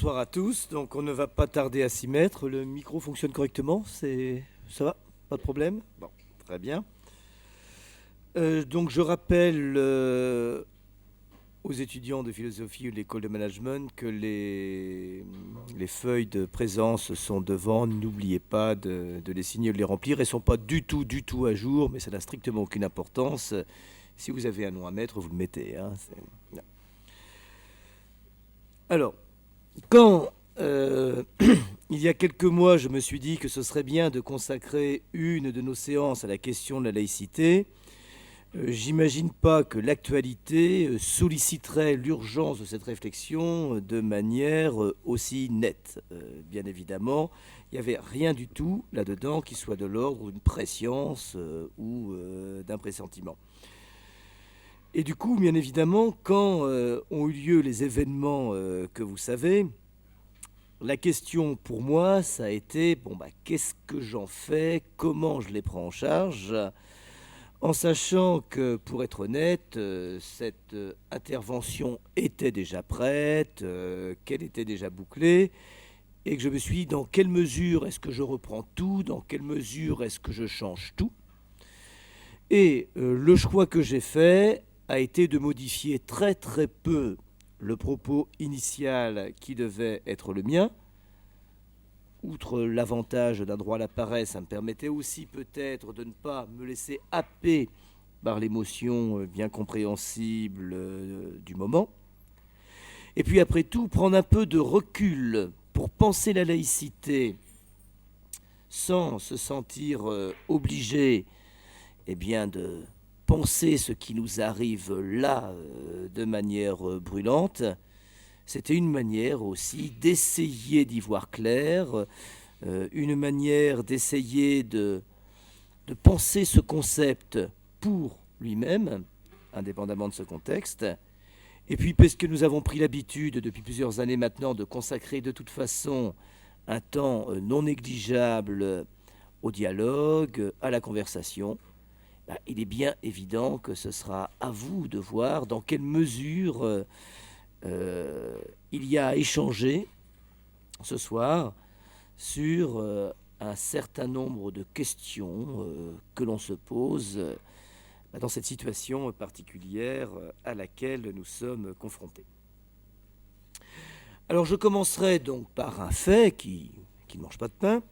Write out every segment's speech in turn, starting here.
Bonsoir à tous. Donc on ne va pas tarder à s'y mettre. Le micro fonctionne correctement. Ça va? Pas de problème? Bon, très bien. Donc je rappelle aux étudiants de philosophie ou de l'école de management que les feuilles de présence sont devant. N'oubliez pas de les signer ou de les remplir. Elles ne sont pas du tout à jour, mais ça n'a strictement aucune importance. Si vous avez un nom à mettre, vous le mettez, hein. Alors, quand il y a quelques mois, je me suis dit que ce serait bien de consacrer une de nos séances à la question de la laïcité, j'imagine pas que l'actualité solliciterait l'urgence de cette réflexion de manière aussi nette. Bien évidemment, il n'y avait rien du tout là-dedans qui soit de l'ordre d'une prescience ou d'un pressentiment. Et du coup, bien évidemment, quand ont eu lieu les événements que vous savez, la question pour moi, ça a été, qu'est-ce que j'en fais? Comment je les prends en charge? En sachant que, pour être honnête, cette intervention était déjà prête, qu'elle était déjà bouclée, et que je me suis dit, dans quelle mesure est-ce que je reprends tout? Dans quelle mesure est-ce que je change tout? Et le choix que j'ai fait a été de modifier très peu le propos initial qui devait être le mien. Outre l'avantage d'un droit à la paresse, ça me permettait aussi peut-être de ne pas me laisser happer par l'émotion bien compréhensible du moment. Et puis après tout, prendre un peu de recul pour penser la laïcité sans se sentir obligé de penser ce qui nous arrive là de manière brûlante. C'était une manière aussi d'essayer d'y voir clair, une manière d'essayer de penser ce concept pour lui-même, indépendamment de ce contexte. Et puis, parce que nous avons pris l'habitude depuis plusieurs années maintenant de consacrer de toute façon un temps non négligeable au dialogue, à la conversation, il est bien évident que ce sera à vous de voir dans quelle mesure il y a à échanger ce soir sur un certain nombre de questions que l'on se pose dans cette situation particulière à laquelle nous sommes confrontés. Alors je commencerai donc par un fait qui ne mange pas de pain,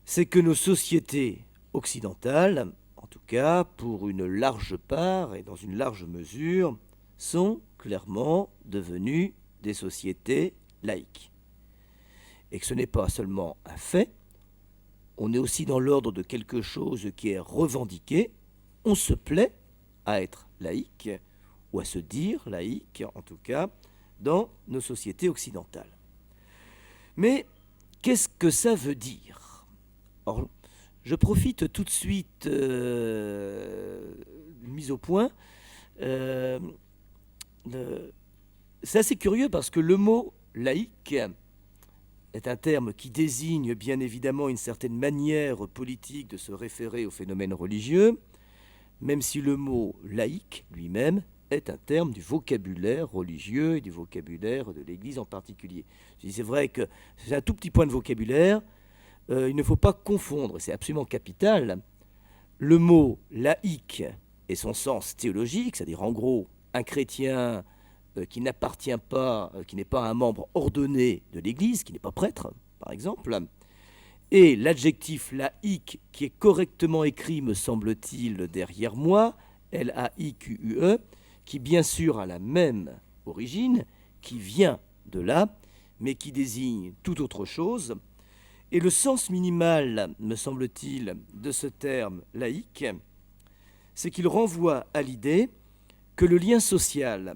c'est que nos sociétés occidentales, en tout cas pour une large part et dans une large mesure, sont clairement devenues des sociétés laïques. Et que ce n'est pas seulement un fait, on est aussi dans l'ordre de quelque chose qui est revendiqué. On se plaît à être laïque, ou à se dire laïque, en tout cas, dans nos sociétés occidentales. Mais qu'est-ce que ça veut dire? Or, je profite tout de suite mise au point. C'est assez curieux parce que le mot laïque est un terme qui désigne bien évidemment une certaine manière politique de se référer au phénomène religieux, même si le mot laïque lui-même est un terme du vocabulaire religieux et du vocabulaire de l'Église en particulier. C'est vrai que c'est un tout petit point de vocabulaire, il ne faut pas confondre, c'est absolument capital, le mot laïque et son sens théologique, c'est-à-dire en gros un chrétien qui n'appartient pas, qui n'est pas un membre ordonné de l'Église, qui n'est pas prêtre, par exemple, et l'adjectif laïque qui est correctement écrit, me semble-t-il, derrière moi, L-A-I-Q-U-E, qui bien sûr a la même origine, qui vient de là, mais qui désigne tout autre chose. Et le sens minimal, me semble-t-il, de ce terme laïque, c'est qu'il renvoie à l'idée que le lien social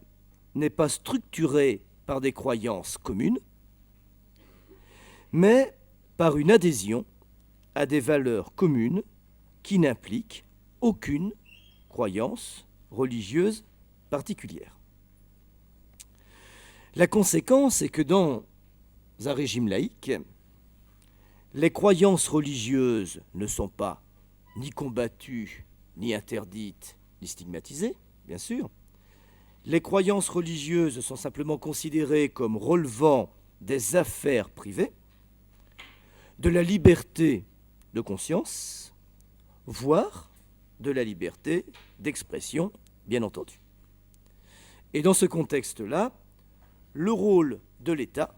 n'est pas structuré par des croyances communes, mais par une adhésion à des valeurs communes qui n'impliquent aucune croyance religieuse particulière. La conséquence est que dans un régime laïque, les croyances religieuses ne sont pas ni combattues, ni interdites, ni stigmatisées, bien sûr. Les croyances religieuses sont simplement considérées comme relevant des affaires privées, de la liberté de conscience, voire de la liberté d'expression, bien entendu. Et dans ce contexte-là, le rôle de l'État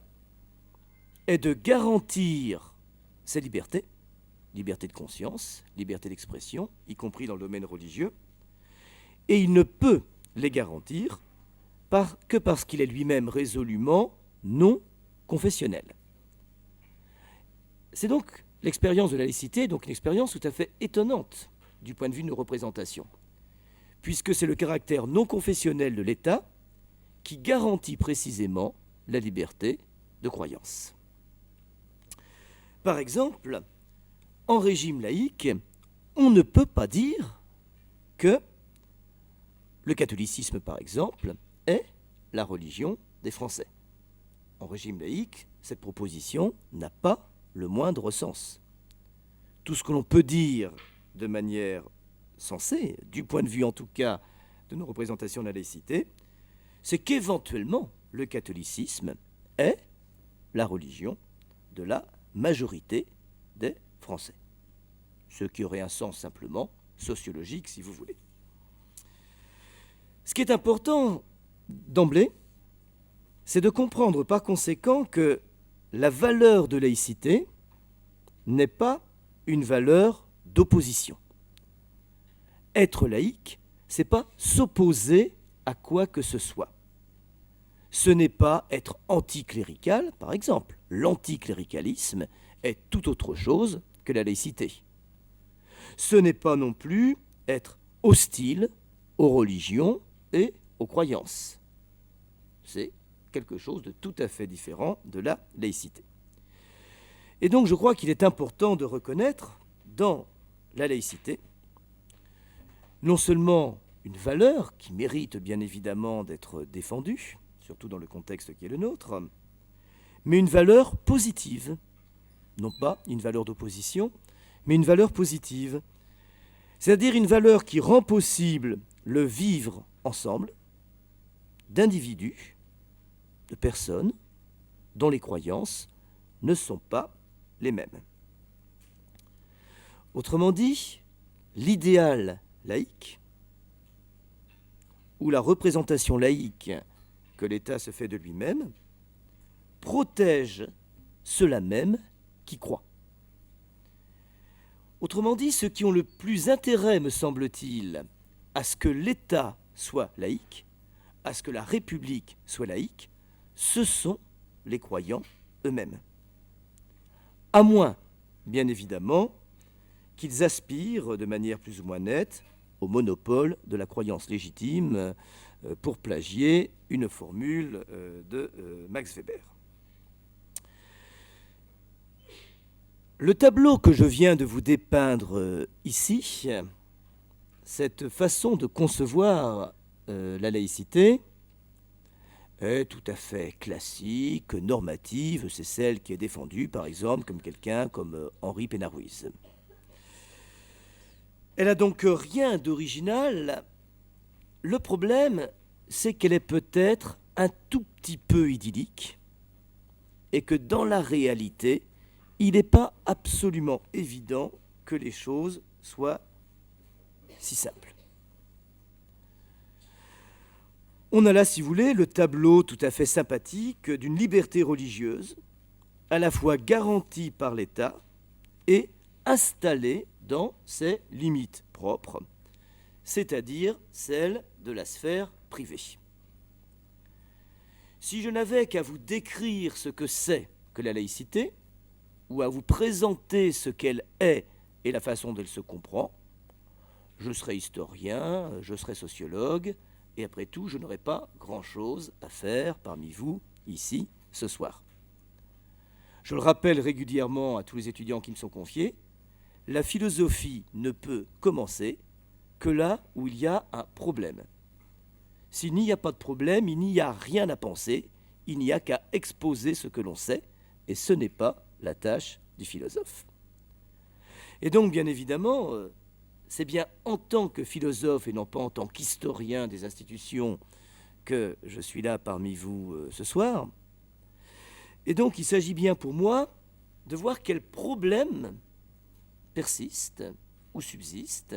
est de garantir ces libertés, liberté de conscience, liberté d'expression, y compris dans le domaine religieux, et il ne peut les garantir que parce qu'il est lui-même résolument non confessionnel. C'est donc l'expérience de la laïcité, donc une expérience tout à fait étonnante du point de vue de nos représentations, puisque c'est le caractère non confessionnel de l'État qui garantit précisément la liberté de croyance. Par exemple, en régime laïque, on ne peut pas dire que le catholicisme, par exemple, est la religion des Français. En régime laïque, cette proposition n'a pas le moindre sens. Tout ce que l'on peut dire de manière sensée, du point de vue en tout cas de nos représentations de la laïcité, c'est qu'éventuellement le catholicisme est la religion de la majorité des Français. Ce qui aurait un sens simplement sociologique, si vous voulez. Ce qui est important d'emblée, c'est de comprendre par conséquent que la valeur de laïcité n'est pas une valeur d'opposition. Être laïque, c'est pas s'opposer à quoi que ce soit. Ce n'est pas être anticlérical, par exemple. L'anticléricalisme est tout autre chose que la laïcité. Ce n'est pas non plus être hostile aux religions et aux croyances. C'est quelque chose de tout à fait différent de la laïcité. Et donc je crois qu'il est important de reconnaître dans la laïcité non seulement une valeur qui mérite bien évidemment d'être défendue, surtout dans le contexte qui est le nôtre, mais une valeur positive, non pas une valeur d'opposition, mais une valeur positive, c'est-à-dire une valeur qui rend possible le vivre ensemble d'individus, de personnes dont les croyances ne sont pas les mêmes. Autrement dit, l'idéal laïque, ou la représentation laïque que l'État se fait de lui-même, protège ceux-là même qui croient. Autrement dit, ceux qui ont le plus intérêt, me semble-t-il, à ce que l'État soit laïque, à ce que la République soit laïque, ce sont les croyants eux-mêmes. À moins, bien évidemment, qu'ils aspirent de manière plus ou moins nette au monopole de la croyance légitime, pour plagier une formule de Max Weber. Le tableau que je viens de vous dépeindre ici, cette façon de concevoir la laïcité, est tout à fait classique, normative, c'est celle qui est défendue, par exemple, comme quelqu'un comme Henri Pénard-Ruiz. Elle n'a donc rien d'original. Le problème, c'est qu'elle est peut-être un tout petit peu idyllique et que dans la réalité, il n'est pas absolument évident que les choses soient si simples. On a là, si vous voulez, le tableau tout à fait sympathique d'une liberté religieuse, à la fois garantie par l'État et installée dans ses limites propres, c'est-à-dire celles de la sphère privée. Si je n'avais qu'à vous décrire ce que c'est que la laïcité, ou à vous présenter ce qu'elle est et la façon dont elle se comprend, je serais historien, je serais sociologue, et après tout, je n'aurais pas grand-chose à faire parmi vous, ici, ce soir. Je le rappelle régulièrement à tous les étudiants qui me sont confiés, la philosophie ne peut commencer que là où il y a un problème. S'il n'y a pas de problème, il n'y a rien à penser, il n'y a qu'à exposer ce que l'on sait, et ce n'est pas la tâche du philosophe. Et donc, bien évidemment, c'est bien en tant que philosophe et non pas en tant qu'historien des institutions que je suis là parmi vous ce soir. Et donc il s'agit bien pour moi de voir quels problèmes persistent ou subsistent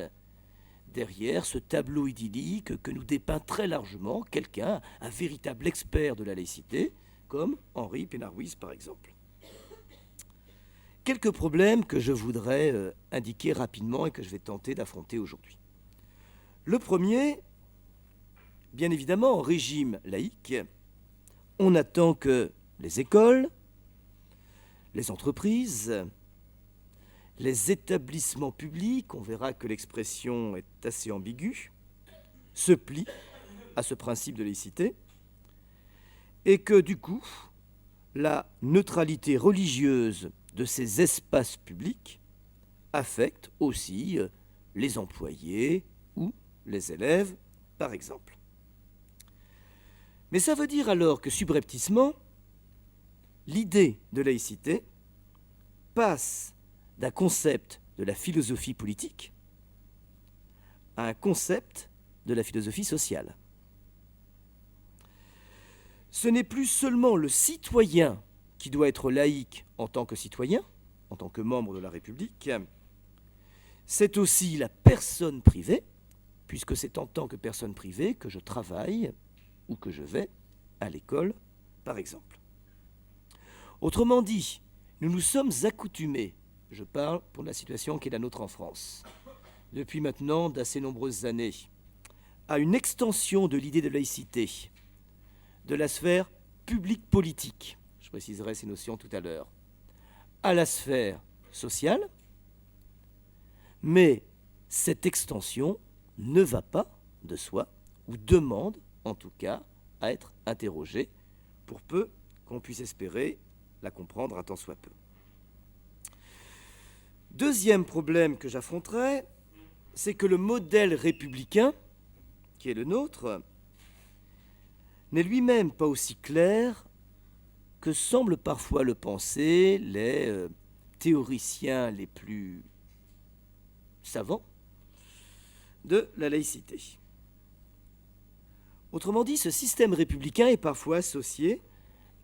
derrière ce tableau idyllique que nous dépeint très largement quelqu'un, un véritable expert de la laïcité, comme Henri Pénard-Ruiz par exemple. Quelques problèmes que je voudrais indiquer rapidement et que je vais tenter d'affronter aujourd'hui. Le premier, bien évidemment, en régime laïque, on attend que les écoles, les entreprises, les établissements publics, on verra que l'expression est assez ambiguë, se plient à ce principe de laïcité et que du coup, la neutralité religieuse de ces espaces publics affecte aussi les employés ou les élèves, par exemple. Mais ça veut dire alors que subrepticement, l'idée de laïcité passe d'un concept de la philosophie politique à un concept de la philosophie sociale. Ce n'est plus seulement le citoyen qui doit être laïque en tant que citoyen, en tant que membre de la République, c'est aussi la personne privée, puisque c'est en tant que personne privée que je travaille ou que je vais à l'école, par exemple. Autrement dit, nous nous sommes accoutumés, je parle pour la situation qui est la nôtre en France, depuis maintenant d'assez nombreuses années, à une extension de l'idée de laïcité, de la sphère publique politique, je préciserai ces notions tout à l'heure, à la sphère sociale, mais cette extension ne va pas de soi, ou demande en tout cas à être interrogée, pour peu qu'on puisse espérer la comprendre un tant soit peu. Deuxième problème que j'affronterai, c'est que le modèle républicain, qui est le nôtre, n'est lui-même pas aussi clair que semblent parfois le penser les théoriciens les plus savants de la laïcité. Autrement dit, ce système républicain est parfois associé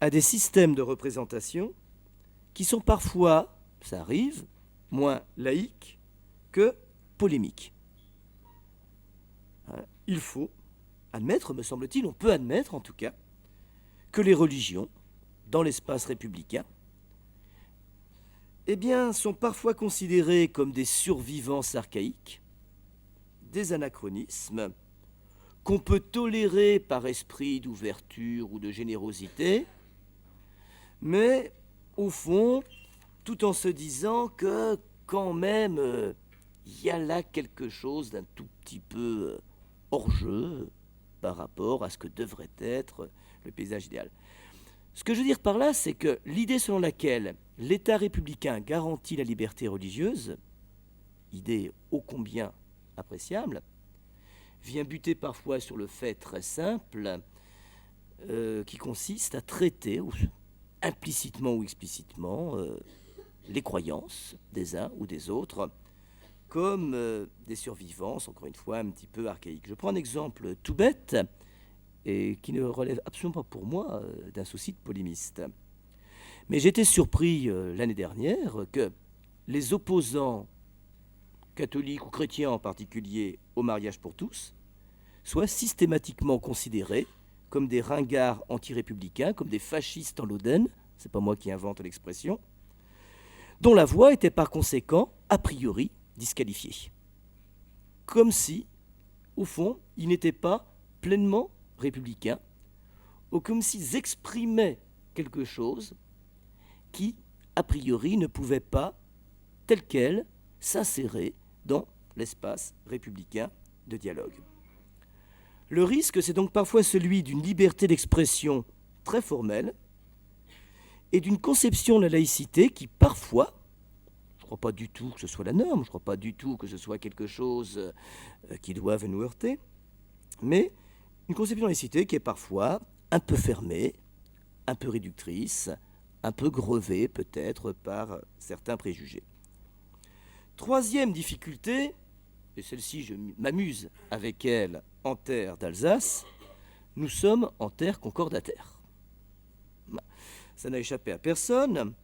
à des systèmes de représentation qui sont parfois, ça arrive, moins laïques que polémiques. Il faut admettre, me semble-t-il, on peut admettre en tout cas, que les religions, dans l'espace républicain, eh bien, sont parfois considérées comme des survivances archaïques, des anachronismes, qu'on peut tolérer par esprit d'ouverture ou de générosité, mais au fond, tout en se disant que quand même, il y a là quelque chose d'un tout petit peu hors jeu par rapport à ce que devrait être le paysage idéal. Ce que je veux dire par là, c'est que l'idée selon laquelle l'État républicain garantit la liberté religieuse, idée ô combien appréciable, vient buter parfois sur le fait très simple qui consiste à traiter, implicitement ou explicitement, les croyances des uns ou des autres comme des survivances, encore une fois, un petit peu archaïques. Je prends un exemple tout bête et qui ne relève absolument pas pour moi d'un souci de polémiste. Mais j'étais surpris l'année dernière que les opposants catholiques ou chrétiens en particulier au mariage pour tous soient systématiquement considérés comme des ringards anti-républicains, comme des fascistes en l'Oden, c'est pas moi qui invente l'expression, dont la voix était par conséquent, a priori, disqualifiée. Comme si, au fond, ils n'étaient pas pleinement républicains, ou comme s'ils exprimaient quelque chose qui, a priori, ne pouvait pas, tel quel, s'insérer dans l'espace républicain de dialogue. Le risque, c'est donc parfois celui d'une liberté d'expression très formelle et d'une conception de la laïcité qui, parfois, je ne crois pas du tout que ce soit la norme, je ne crois pas du tout que ce soit quelque chose qui doive nous heurter, mais une conception de la laïcité qui est parfois un peu fermée, un peu réductrice, un peu grevée peut-être par certains préjugés. Troisième difficulté, et celle-ci je m'amuse avec elle en terre d'Alsace, nous sommes en terre concordataire. Ça n'a échappé à personne.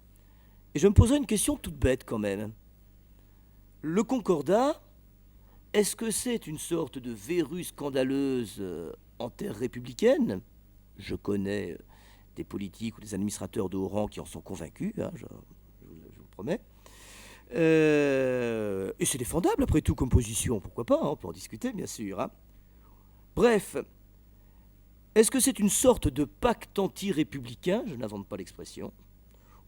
Et je me posais une question toute bête quand même. Le concordat, est-ce que c'est une sorte de verrue scandaleuse en terre républicaine? Je connais des politiques ou des administrateurs de haut rang qui en sont convaincus, hein, je vous promets. Et c'est défendable après tout comme position, pourquoi pas, hein, on peut en discuter bien sûr. Hein. Bref, est-ce que c'est une sorte de pacte anti-républicain, je n'invente pas l'expression,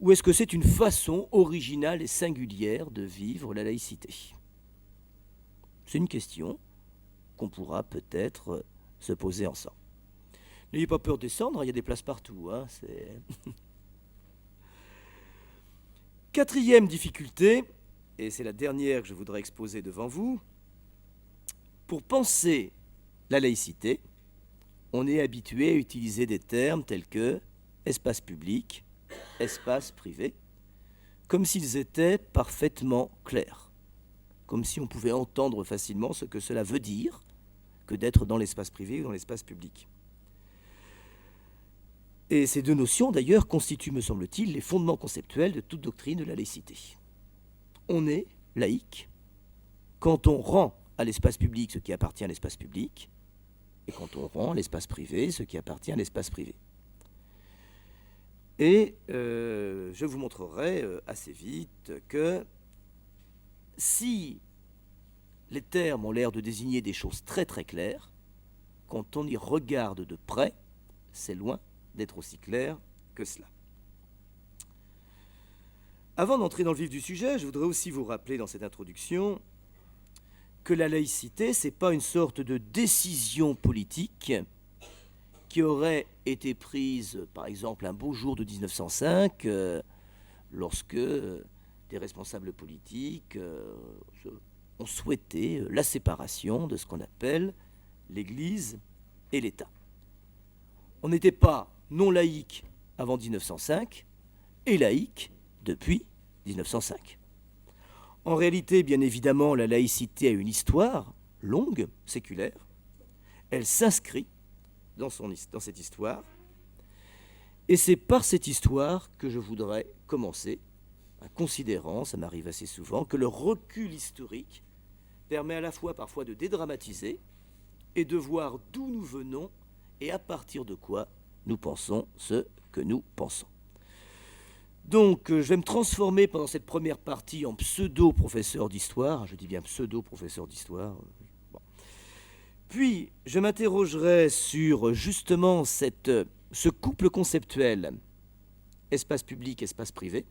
ou est-ce que c'est une façon originale et singulière de vivre la laïcité? C'est une question qu'on pourra peut-être se poser ensemble. N'ayez pas peur de descendre, il y a des places partout. Hein, Quatrième difficulté, et c'est la dernière que je voudrais exposer devant vous, pour penser la laïcité, on est habitué à utiliser des termes tels que espace public, espace privé, comme s'ils étaient parfaitement clairs, comme si on pouvait entendre facilement ce que cela veut dire que d'être dans l'espace privé ou dans l'espace public. Et ces deux notions, d'ailleurs, constituent, me semble-t-il, les fondements conceptuels de toute doctrine de la laïcité. On est laïque quand on rend à l'espace public ce qui appartient à l'espace public, et quand on rend à l'espace privé ce qui appartient à l'espace privé. Et je vous montrerai assez vite que si les termes ont l'air de désigner des choses très très claires, quand on y regarde de près, c'est loin d'être aussi clair que cela. Avant d'entrer dans le vif du sujet, je voudrais aussi vous rappeler dans cette introduction que la laïcité, ce n'est pas une sorte de décision politique qui aurait été prise, par exemple, un beau jour de 1905, lorsque des responsables politiques ont souhaité la séparation de ce qu'on appelle l'Église et l'État. On n'était pas non laïque avant 1905 et laïque depuis 1905. En réalité, bien évidemment, la laïcité a une histoire longue, séculaire. Elle s'inscrit dans cette histoire. Et c'est par cette histoire que je voudrais commencer, en considérant, ça m'arrive assez souvent, que le recul historique permet à la fois parfois de dédramatiser et de voir d'où nous venons et à partir de quoi nous pensons ce que nous pensons. Donc, je vais me transformer pendant cette première partie en pseudo-professeur d'histoire. Je dis bien pseudo-professeur d'histoire. Bon. Puis, je m'interrogerai sur justement ce couple conceptuel espace public, espace privé,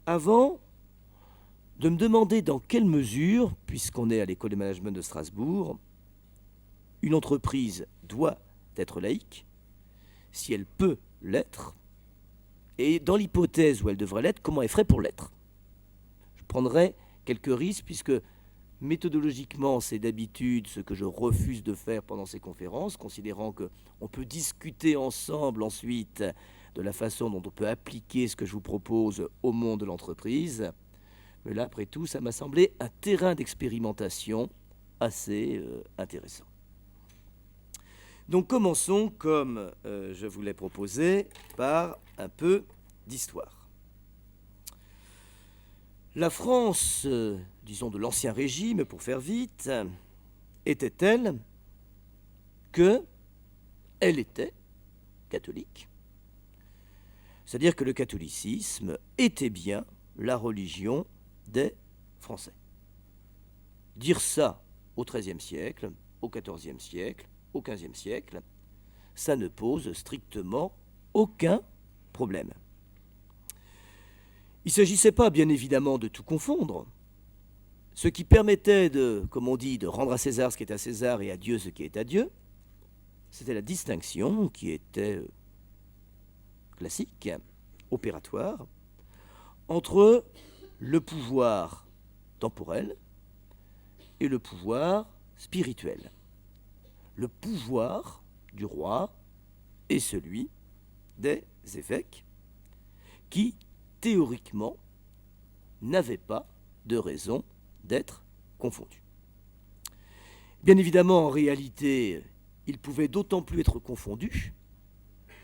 avant de me demander dans quelle mesure, puisqu'on est à l'école de management de Strasbourg, une entreprise doit être laïque, si elle peut l'être, et dans l'hypothèse où elle devrait l'être, comment elle ferait pour l'être. Je prendrai quelques risques, puisque méthodologiquement, c'est d'habitude ce que je refuse de faire pendant ces conférences, considérant qu'on peut discuter ensemble ensuite de la façon dont on peut appliquer ce que je vous propose au monde de l'entreprise. Mais là, après tout, ça m'a semblé un terrain d'expérimentation assez intéressant. Donc commençons, comme je vous l'ai proposé, par un peu d'histoire. La France, disons de l'Ancien Régime, pour faire vite, était telle qu'elle était catholique. C'est-à-dire que le catholicisme était bien la religion des Français. Dire ça au XIIIe siècle, au XIVe siècle, au XVe siècle, ça ne pose strictement aucun problème. Il ne s'agissait pas, bien évidemment, de tout confondre. Ce qui permettait comme on dit, de rendre à César ce qui est à César et à Dieu ce qui est à Dieu, c'était la distinction qui était classique, opératoire, entre le pouvoir temporel et le pouvoir spirituel. Le pouvoir du roi est celui des évêques qui, théoriquement, n'avaient pas de raison d'être confondus. Bien évidemment, en réalité, ils pouvaient d'autant plus être confondus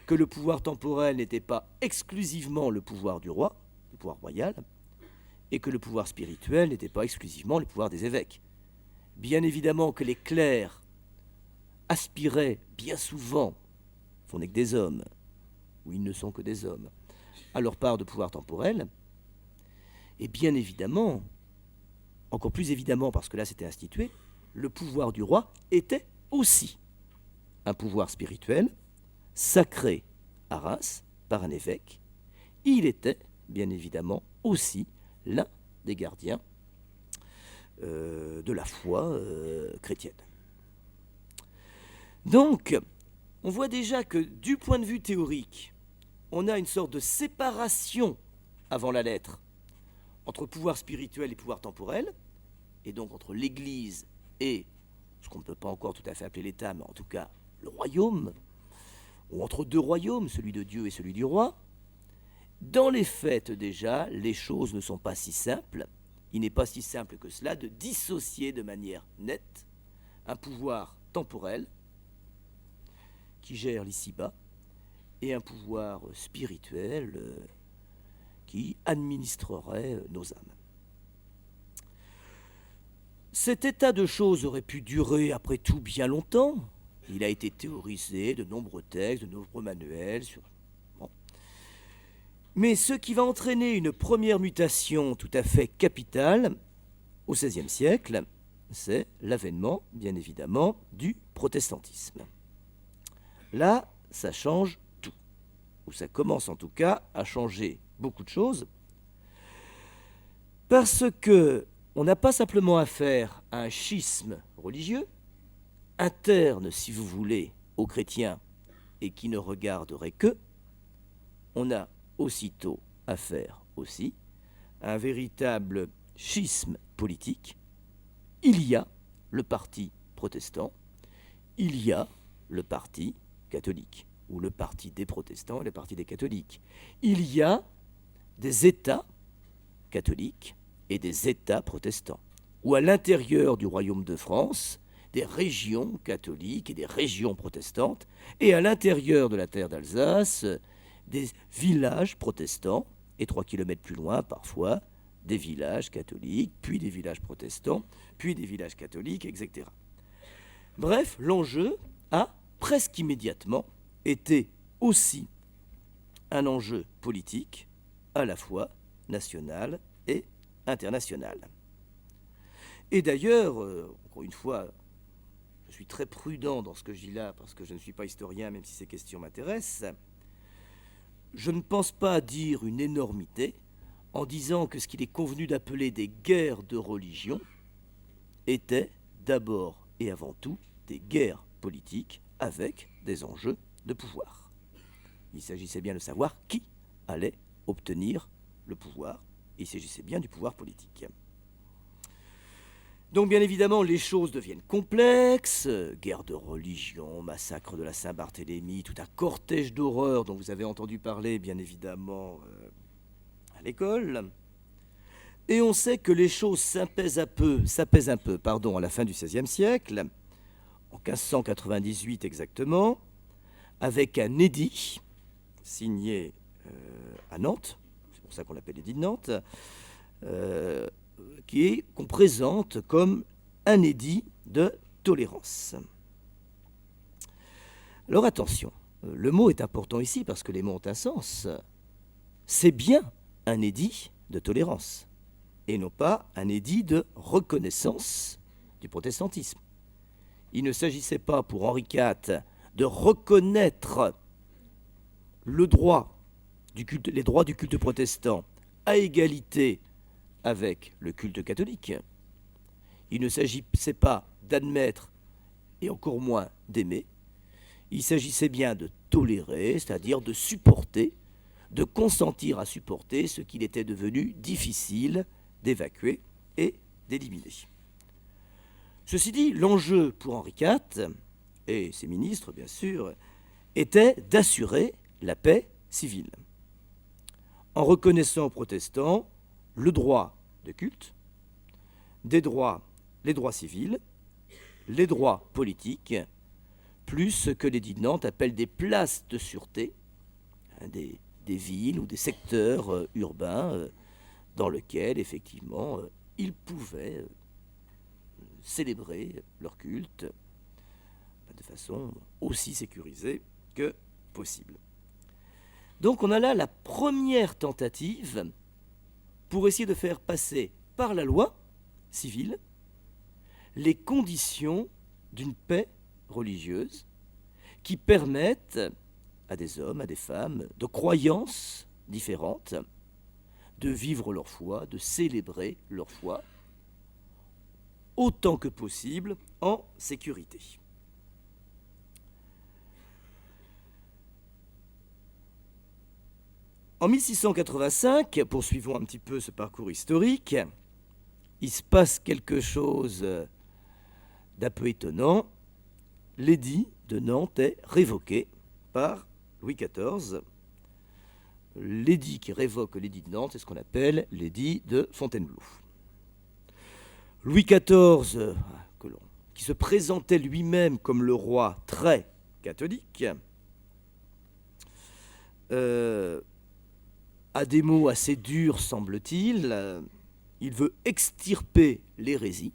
que le pouvoir temporel n'était pas exclusivement le pouvoir du roi, le pouvoir royal, et que le pouvoir spirituel n'était pas exclusivement le pouvoir des évêques. Bien évidemment que les clercs aspiraient bien souvent, on n'est que des hommes, ou ils ne sont que des hommes, à leur part de pouvoir temporel, et bien évidemment, encore plus évidemment parce que là c'était institué, le pouvoir du roi était aussi un pouvoir spirituel, sacré à Reims par un évêque. Il était bien évidemment aussi l'un des gardiens de la foi chrétienne. Donc, on voit déjà que du point de vue théorique, on a une sorte de séparation avant la lettre entre pouvoir spirituel et pouvoir temporel, et donc entre l'Église et ce qu'on ne peut pas encore tout à fait appeler l'État, mais en tout cas le royaume, ou entre deux royaumes, celui de Dieu et celui du roi. Dans les faits déjà, les choses ne sont pas si simples. Il n'est pas si simple que cela de dissocier de manière nette un pouvoir temporel qui gère l'ici-bas et un pouvoir spirituel qui administrerait nos âmes. Cet état de choses aurait pu durer après tout bien longtemps. Il a été théorisé, de nombreux textes, de nombreux manuels. Bon. Mais ce qui va entraîner une première mutation tout à fait capitale au XVIe siècle, c'est l'avènement, bien évidemment, du protestantisme. Là, ça change tout, ou ça commence en tout cas à changer beaucoup de choses, parce que on n'a pas simplement affaire à un schisme religieux, interne, si vous voulez, aux chrétiens et qui ne regarderait que, on a aussitôt affaire aussi à un véritable schisme politique. Il y a le parti protestant, il y a le parti catholique, ou le parti des protestants et le parti des catholiques. Il y a des États catholiques et des États protestants, ou à l'intérieur du royaume de France, des régions catholiques et des régions protestantes, et à l'intérieur de la terre d'Alsace, des villages protestants, et 3 kilomètres plus loin, parfois, des villages catholiques, puis des villages protestants, puis des villages catholiques, etc. Bref, l'enjeu a presque immédiatement été aussi un enjeu politique, à la fois national et international. Et d'ailleurs, encore une fois, je suis très prudent dans ce que je dis là, parce que je ne suis pas historien, même si ces questions m'intéressent. Je ne pense pas dire une énormité en disant que ce qu'il est convenu d'appeler des guerres de religion étaient d'abord et avant tout des guerres politiques avec des enjeux de pouvoir. Il s'agissait bien de savoir qui allait obtenir le pouvoir. Il s'agissait bien du pouvoir politique. Donc bien évidemment, les choses deviennent complexes, guerre de religion, massacre de la Saint-Barthélemy, tout un cortège d'horreurs dont vous avez entendu parler bien évidemment à l'école. Et on sait que les choses s'apaisent un peu, à la fin du XVIe siècle, en 1598 exactement, avec un édit signé à Nantes, c'est pour ça qu'on l'appelle l'édit de Nantes, qu'on présente comme un édit de tolérance. Alors attention, le mot est important ici parce que les mots ont un sens. C'est bien un édit de tolérance et non pas un édit de reconnaissance du protestantisme. Il ne s'agissait pas pour Henri IV de reconnaître le droit du culte, les droits du culte protestant à égalité avec le culte catholique. Il ne s'agissait pas d'admettre et encore moins d'aimer. Il s'agissait bien de tolérer, c'est-à-dire de supporter, de consentir à supporter ce qu'il était devenu difficile d'évacuer et d'éliminer. Ceci dit, l'enjeu pour Henri IV et ses ministres, bien sûr, était d'assurer la paix civile, en reconnaissant aux protestants le droit de culte, les droits civils, les droits politiques, plus ce que l'édit de Nantes appelle des places de sûreté, hein, des villes ou des secteurs urbains dans lesquels, effectivement, ils pouvaient célébrer leur culte de façon aussi sécurisée que possible. Donc on a là la première tentative pour essayer de faire passer par la loi civile les conditions d'une paix religieuse qui permettent à des hommes, à des femmes de croyances différentes de vivre leur foi, de célébrer leur foi autant que possible en sécurité. En 1685, poursuivons un petit peu ce parcours historique, il se passe quelque chose d'un peu étonnant. L'édit de Nantes est révoqué par Louis XIV. L'édit qui révoque l'édit de Nantes, c'est ce qu'on appelle l'édit de Fontainebleau. Louis XIV, qui se présentait lui-même comme le roi très catholique, a des mots assez durs, semble-t-il. Il veut extirper l'hérésie,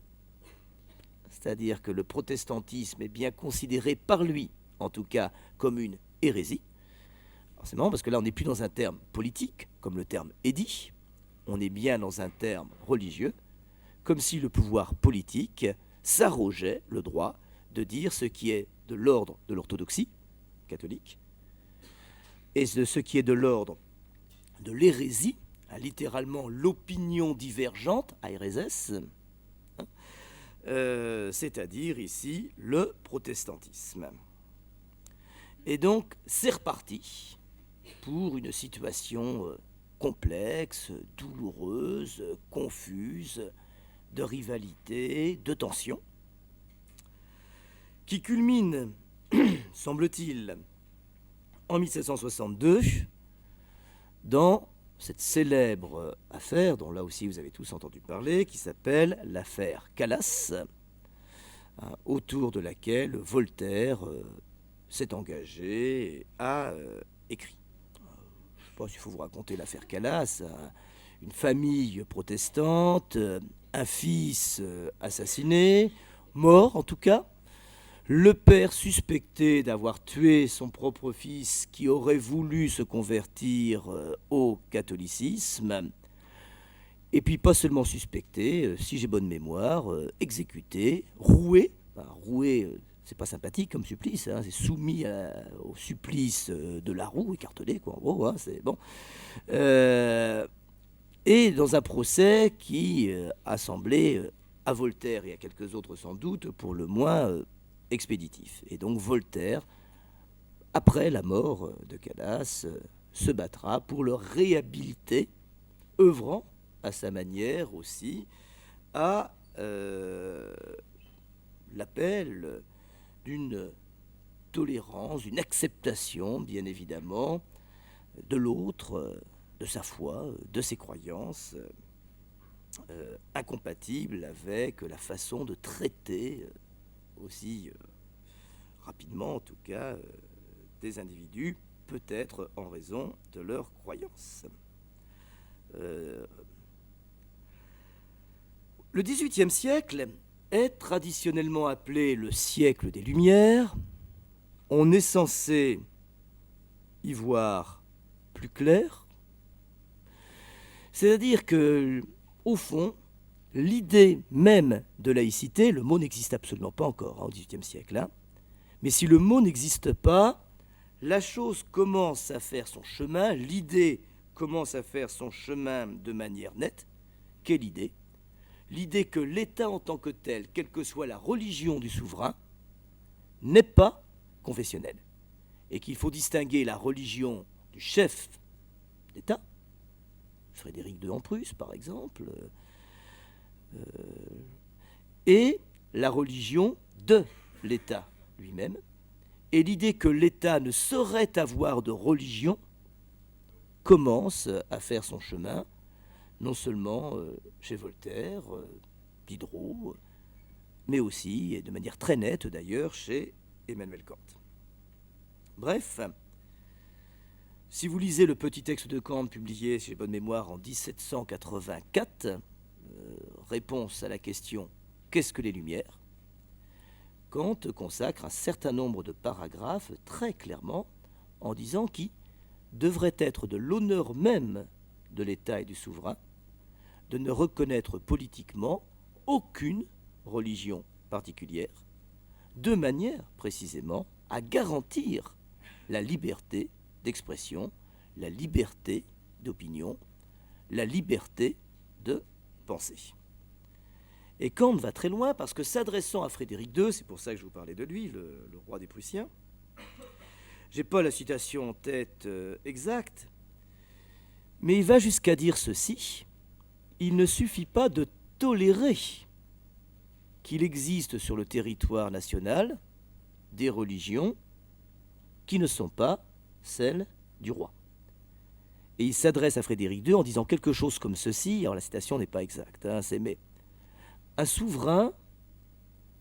c'est-à-dire que le protestantisme est bien considéré par lui, en tout cas, comme une hérésie. C'est marrant parce que là, on n'est plus dans un terme politique, comme le terme édit, on est bien dans un terme religieux, comme si le pouvoir politique s'arrogeait le droit de dire ce qui est de l'ordre de l'orthodoxie catholique et de ce qui est de l'ordre de l'hérésie, littéralement l'opinion divergente, aereses, c'est-à-dire ici le protestantisme. Et donc, c'est reparti pour une situation complexe, douloureuse, confuse, de rivalité, de tension, qui culmine, semble-t-il, en 1762, dans cette célèbre affaire, dont là aussi vous avez tous entendu parler, qui s'appelle l'affaire Calas, autour de laquelle Voltaire s'est engagé et a écrit. Je ne sais pas s'il faut vous raconter l'affaire Calas, une famille protestante, un fils assassiné, mort en tout cas, le père suspecté d'avoir tué son propre fils qui aurait voulu se convertir au catholicisme, et puis pas seulement suspecté, si j'ai bonne mémoire, exécuté, roué. Roué, c'est pas sympathique comme supplice, hein, c'est soumis au supplice de la roue, écartelé, quoi. En gros, hein, c'est bon. Et dans un procès qui a semblé à Voltaire et à quelques autres sans doute, pour le moins expéditif. Et donc Voltaire, après la mort de Calas, se battra pour le réhabiliter, œuvrant à sa manière aussi à l'appel d'une tolérance, d'une acceptation, bien évidemment, de l'autre, de sa foi, de ses croyances, incompatibles avec la façon de traiter aussi rapidement, en tout cas, des individus, peut-être en raison de leurs croyances. Le XVIIIe siècle est traditionnellement appelé le siècle des Lumières. On est censé y voir plus clair, c'est-à-dire que, au fond, l'idée même de laïcité, le mot n'existe absolument pas encore au XVIIIe siècle, hein, mais si le mot n'existe pas, la chose commence à faire son chemin, l'idée commence à faire son chemin de manière nette. Quelle idée ? L'idée que l'État en tant que tel, quelle que soit la religion du souverain, n'est pas confessionnel, et qu'il faut distinguer la religion du chef d'État, Frédéric II en Prusse par exemple, et la religion de l'État lui-même, et l'idée que l'État ne saurait avoir de religion commence à faire son chemin, non seulement chez Voltaire, Diderot, mais aussi, et de manière très nette d'ailleurs, chez Emmanuel Kant. Bref, si vous lisez le petit texte de Kant publié, si j'ai bonne mémoire, en 1784, réponse à la question « Qu'est-ce que les Lumières ?», Kant consacre un certain nombre de paragraphes très clairement en disant qu'il devrait être de l'honneur même de l'État et du souverain de ne reconnaître politiquement aucune religion particulière, de manière précisément à garantir la liberté d'expression, la liberté d'opinion, la liberté de penser. Et Kant va très loin parce que s'adressant à Frédéric II, c'est pour ça que je vous parlais de lui, le roi des Prussiens, j'ai pas la citation en tête exacte, mais il va jusqu'à dire ceci: il ne suffit pas de tolérer qu'il existe sur le territoire national des religions qui ne sont pas celles du roi. Et il s'adresse à Frédéric II en disant quelque chose comme ceci, alors la citation n'est pas exacte, hein, c'est mais un souverain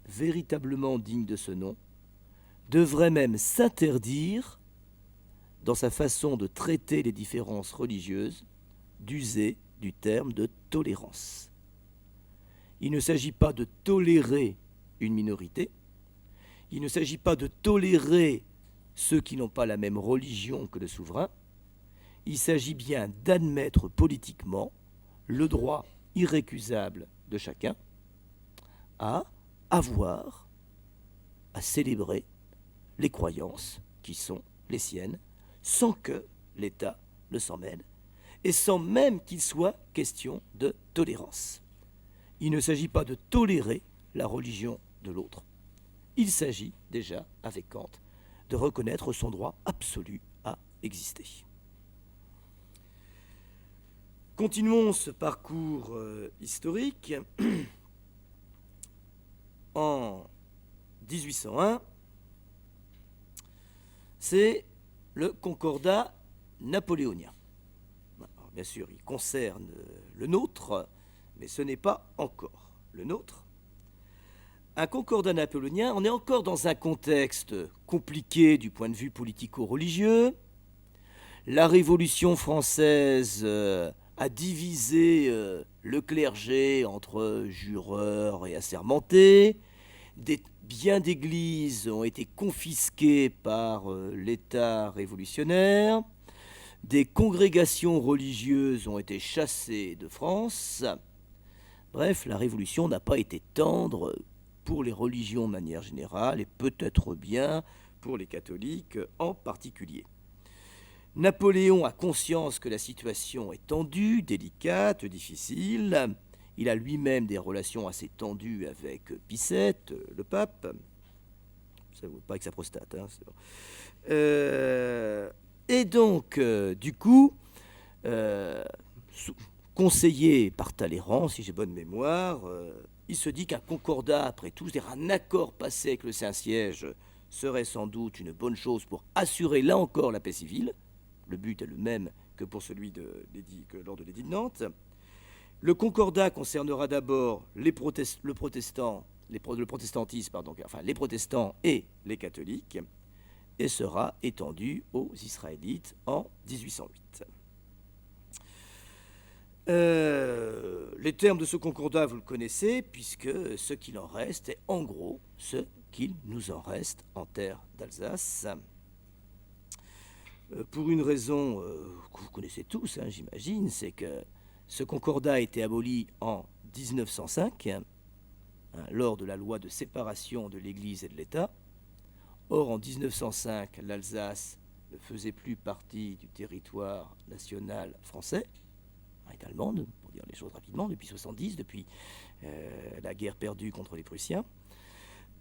véritablement digne de ce nom devrait même s'interdire, dans sa façon de traiter les différences religieuses, d'user du terme de tolérance. Il ne s'agit pas de tolérer une minorité, il ne s'agit pas de tolérer ceux qui n'ont pas la même religion que le souverain, il s'agit bien d'admettre politiquement le droit irrécusable de chacun à avoir, à célébrer les croyances qui sont les siennes, sans que l'État ne s'en mêle, et sans même qu'il soit question de tolérance. Il ne s'agit pas de tolérer la religion de l'autre, il s'agit déjà, avec Kant, de reconnaître son droit absolu à exister. Continuons ce parcours historique. En 1801, c'est le Concordat napoléonien. Alors, bien sûr, il concerne le nôtre, mais ce n'est pas encore le nôtre. Un Concordat napoléonien, on est encore dans un contexte compliqué du point de vue politico-religieux. La Révolution française a divisé le clergé entre jureurs et assermentés. Des biens d'église ont été confisqués par l'État révolutionnaire. Des congrégations religieuses ont été chassées de France. Bref, la Révolution n'a pas été tendre pour les religions de manière générale et peut-être bien pour les catholiques en particulier. Napoléon a conscience que la situation est tendue, délicate, difficile. Il a lui-même des relations assez tendues avec Pie VII, le pape. Ça ne vaut pas avec sa prostate. Hein, et donc, du coup, conseillé par Talleyrand, si j'ai bonne mémoire, il se dit qu'un concordat, après tout, c'est-à-dire un accord passé avec le Saint-Siège, serait sans doute une bonne chose pour assurer, là encore, la paix civile. Le but est le même que pour celui lors de l'édit de Nantes. Le concordat concernera d'abord le protestantisme, enfin les protestants et les catholiques, et sera étendu aux Israélites en 1808. Les termes de ce concordat, vous le connaissez, puisque ce qu'il en reste est en gros ce qu'il nous en reste en terre d'Alsace. Pour une raison que vous connaissez tous, hein, j'imagine, c'est que ce concordat a été aboli en 1905, hein, lors de la loi de séparation de l'Église et de l'État. Or, en 1905, l'Alsace ne faisait plus partie du territoire national français, est allemande, pour dire les choses rapidement, depuis 1970, depuis la guerre perdue contre les Prussiens.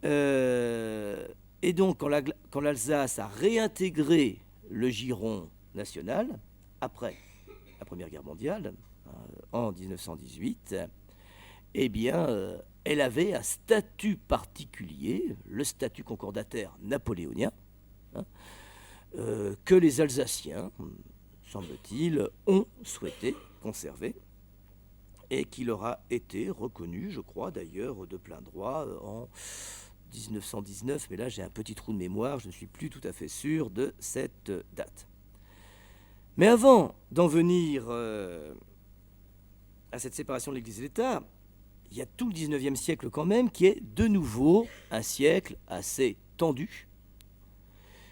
Et donc, quand l'Alsace a réintégré le giron national, après la Première Guerre mondiale, en 1918, eh bien, elle avait un statut particulier, le statut concordataire napoléonien, hein, que les Alsaciens, semble-t-il, ont souhaité conserver et qui leur a été reconnu, je crois d'ailleurs, de plein droit en 1919, mais là j'ai un petit trou de mémoire, je ne suis plus tout à fait sûr de cette date. Mais avant d'en venir à cette séparation de l'Église et de l'État, il y a tout le 19e siècle quand même qui est de nouveau un siècle assez tendu.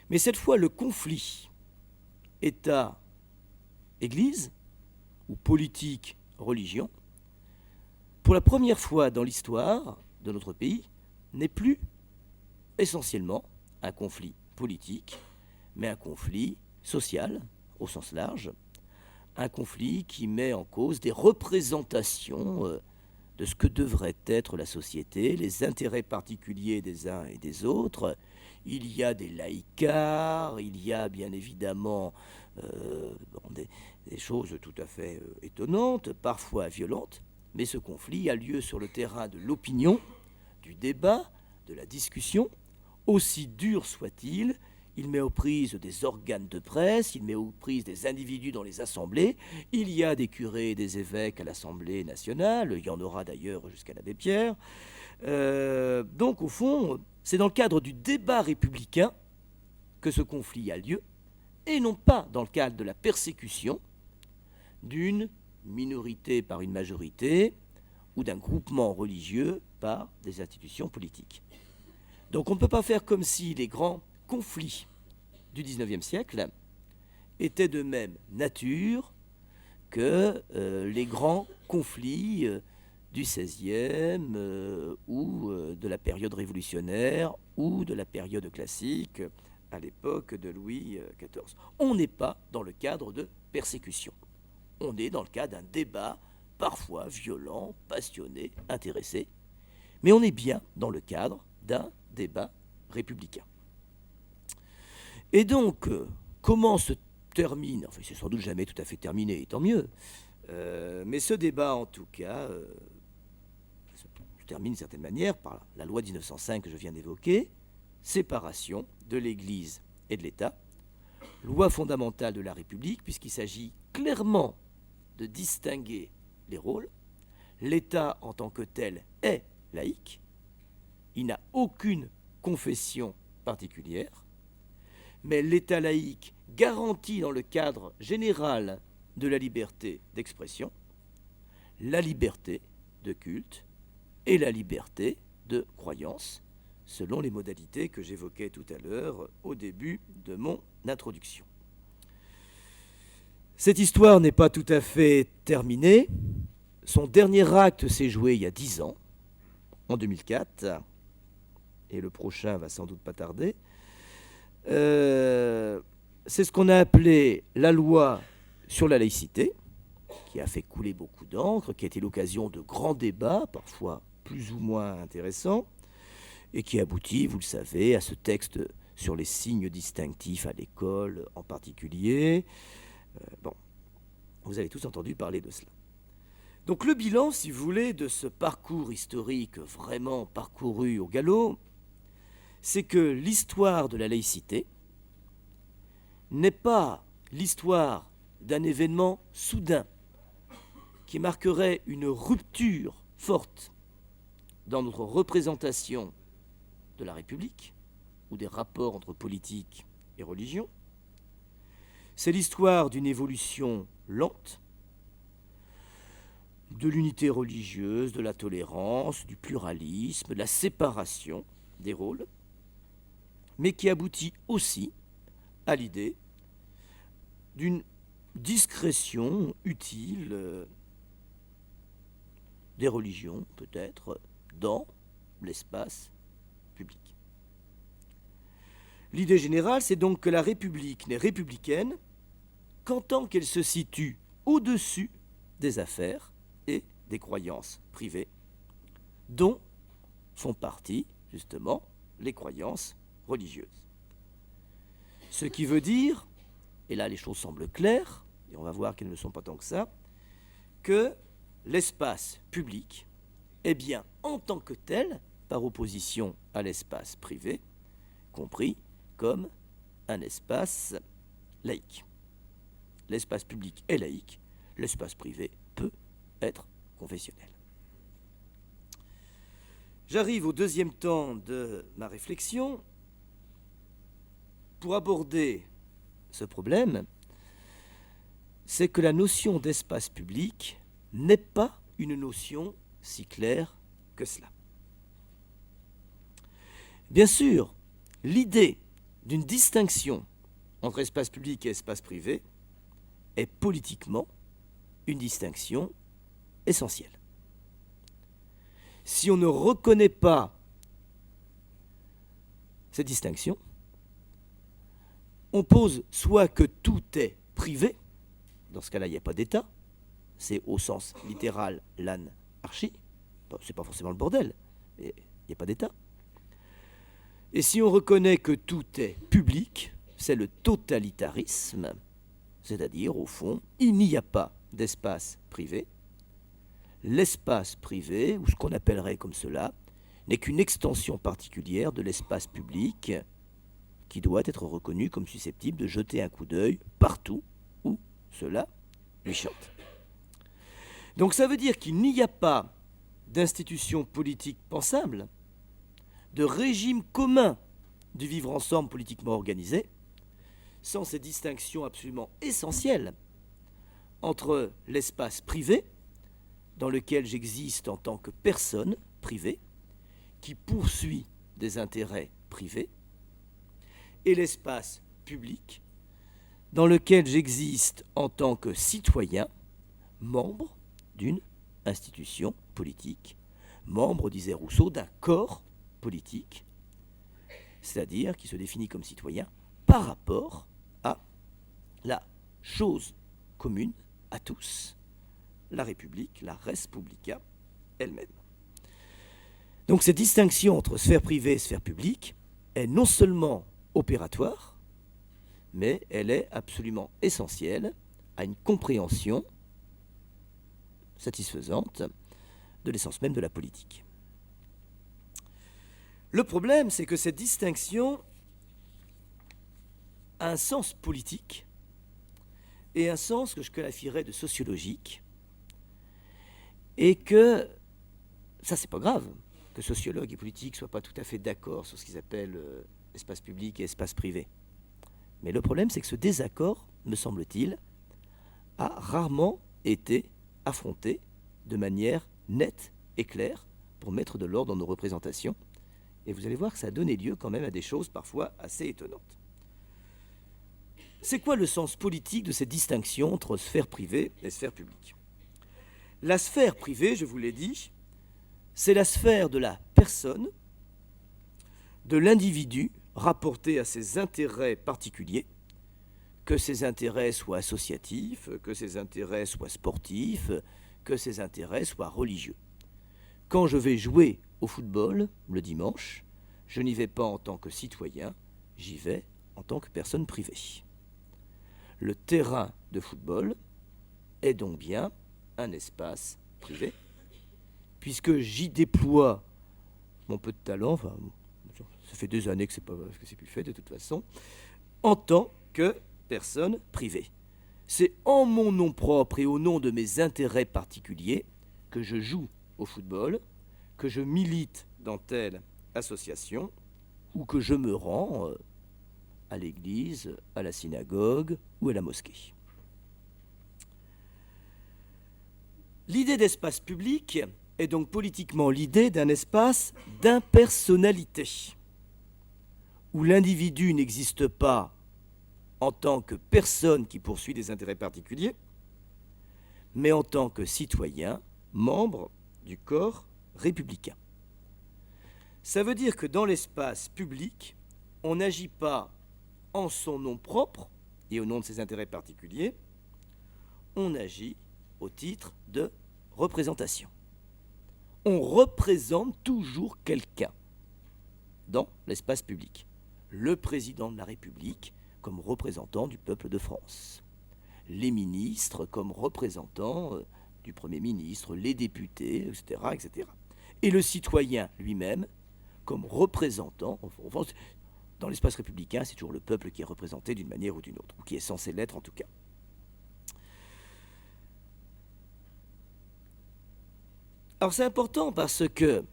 Mais cette fois, le conflit État-Église, ou politique-religion, pour la première fois dans l'histoire de notre pays, n'est plus essentiellement un conflit politique, mais un conflit social, au sens large, un conflit qui met en cause des représentations de ce que devrait être la société, les intérêts particuliers des uns et des autres. Il y a des laïcards, il y a bien évidemment des choses tout à fait étonnantes, parfois violentes, mais ce conflit a lieu sur le terrain de l'opinion, du débat, de la discussion, aussi dur soit-il. Il met aux prises des organes de presse, il met aux prises des individus dans les assemblées. Il y a des curés et des évêques à l'Assemblée nationale, il y en aura d'ailleurs jusqu'à l'abbé Pierre. Donc au fond, c'est dans le cadre du débat républicain que ce conflit a lieu, et non pas dans le cadre de la persécution d'une minorité par une majorité ou d'un groupement religieux par des institutions politiques. Donc on ne peut pas faire comme si les grands conflits du XIXe siècle étaient de même nature que les grands conflits du XVIe ou de la période révolutionnaire ou de la période classique à l'époque de Louis XIV. On n'est pas dans le cadre de persécution. On est dans le cadre d'un débat parfois violent, passionné, intéressé, mais on est bien dans le cadre d'un débat républicain. Et donc, comment se termine, enfin c'est sans doute jamais tout à fait terminé, et tant mieux, mais ce débat en tout cas se termine d'une certaine manière par la loi 1905 que je viens d'évoquer, séparation de l'Église et de l'État, loi fondamentale de la République, puisqu'il s'agit clairement de distinguer les rôles. L'État en tant que tel est laïque, il n'a aucune confession particulière, mais l'État laïque garantit dans le cadre général de la liberté d'expression la liberté de culte et la liberté de croyance, selon les modalités que j'évoquais tout à l'heure au début de mon introduction. Cette histoire n'est pas tout à fait terminée. Son dernier acte s'est joué il y a 10 ans, en 2004, et le prochain va sans doute pas tarder. C'est ce qu'on a appelé la loi sur la laïcité, qui a fait couler beaucoup d'encre, qui a été l'occasion de grands débats, parfois plus ou moins intéressants, et qui aboutit, vous le savez, à ce texte sur les signes distinctifs à l'école en particulier. Bon, vous avez tous entendu parler de cela. Donc le bilan, si vous voulez, de ce parcours historique vraiment parcouru au galop, c'est que l'histoire de la laïcité n'est pas l'histoire d'un événement soudain qui marquerait une rupture forte dans notre représentation de la République ou des rapports entre politique et religion. C'est l'histoire d'une évolution lente de l'unité religieuse, de la tolérance, du pluralisme, de la séparation des rôles, mais qui aboutit aussi à l'idée d'une discrétion utile des religions, peut-être, dans l'espace public. L'idée générale, c'est donc que la République n'est républicaine qu'en tant qu'elle se situe au-dessus des affaires et des croyances privées, dont font partie, justement, les croyances religieuses. Ce qui veut dire, et là les choses semblent claires, et on va voir qu'elles ne sont pas tant que ça, que l'espace public est bien en tant que tel, par opposition à l'espace privé, compris comme un espace laïque. L'espace public est laïque, l'espace privé peut être confessionnel. J'arrive au deuxième temps de ma réflexion. Pour aborder ce problème, c'est que la notion d'espace public n'est pas une notion si claire que cela. Bien sûr, l'idée d'une distinction entre espace public et espace privé est politiquement une distinction essentielle. Si on ne reconnaît pas cette distinction, on pose soit que tout est privé, dans ce cas-là il n'y a pas d'État, c'est au sens littéral l'anarchie, c'est pas forcément le bordel, mais il n'y a pas d'État. Et si on reconnaît que tout est public, c'est le totalitarisme, c'est-à-dire au fond, il n'y a pas d'espace privé. L'espace privé, ou ce qu'on appellerait comme cela, n'est qu'une extension particulière de l'espace public qui doit être reconnu comme susceptible de jeter un coup d'œil partout où cela lui chante. Donc ça veut dire qu'il n'y a pas d'institution politique pensable, de régime commun du vivre ensemble politiquement organisé, sans ces distinctions absolument essentielles entre l'espace privé, dans lequel j'existe en tant que personne privée, qui poursuit des intérêts privés, et l'espace public, dans lequel j'existe en tant que citoyen, membre d'une institution politique, membre, disait Rousseau, d'un corps politique, c'est-à-dire qui se définit comme citoyen par rapport à la chose commune à tous, la République, la res publica elle-même. Donc cette distinction entre sphère privée et sphère publique est non seulement opératoire, mais elle est absolument essentielle à une compréhension satisfaisante de l'essence même de la politique. Le problème, c'est que cette distinction a un sens politique et un sens que je qualifierais de sociologique, et que, ça c'est pas grave, que sociologues et politiques ne soient pas tout à fait d'accord sur ce qu'ils appellent espace public et espace privé. Mais le problème, c'est que ce désaccord, me semble-t-il, a rarement été affronté de manière nette et claire pour mettre de l'ordre dans nos représentations. Et vous allez voir que ça a donné lieu quand même à des choses parfois assez étonnantes. C'est quoi le sens politique de cette distinction entre sphère privée et sphère publique ? La sphère privée, je vous l'ai dit, c'est la sphère de la personne, de l'individu rapporté à ses intérêts particuliers, que ces intérêts soient associatifs, que ces intérêts soient sportifs, que ces intérêts soient religieux. Quand je vais jouer au football le dimanche, je n'y vais pas en tant que citoyen, j'y vais en tant que personne privée. Le terrain de football est donc bien un espace privé, puisque j'y déploie mon peu de talent, enfin, ça fait des années que c'est plus fait de toute façon, en tant que personne privée. C'est en mon nom propre et au nom de mes intérêts particuliers que je joue au football, que je milite dans telle association ou que je me rends à l'église, à la synagogue ou à la mosquée. L'idée d'espace public est donc politiquement l'idée d'un espace d'impersonnalité, où l'individu n'existe pas en tant que personne qui poursuit des intérêts particuliers, mais en tant que citoyen, membre du corps républicain. Ça veut dire que dans l'espace public, on n'agit pas en son nom propre et au nom de ses intérêts particuliers, on agit au titre de représentation. On représente toujours quelqu'un dans l'espace public. Le président de la République comme représentant du peuple de France. Les ministres comme représentants du Premier ministre, les députés, etc., etc. Et le citoyen lui-même comme représentant, dans l'espace républicain, c'est toujours le peuple qui est représenté d'une manière ou d'une autre, ou qui est censé l'être en tout cas. Alors c'est important parce que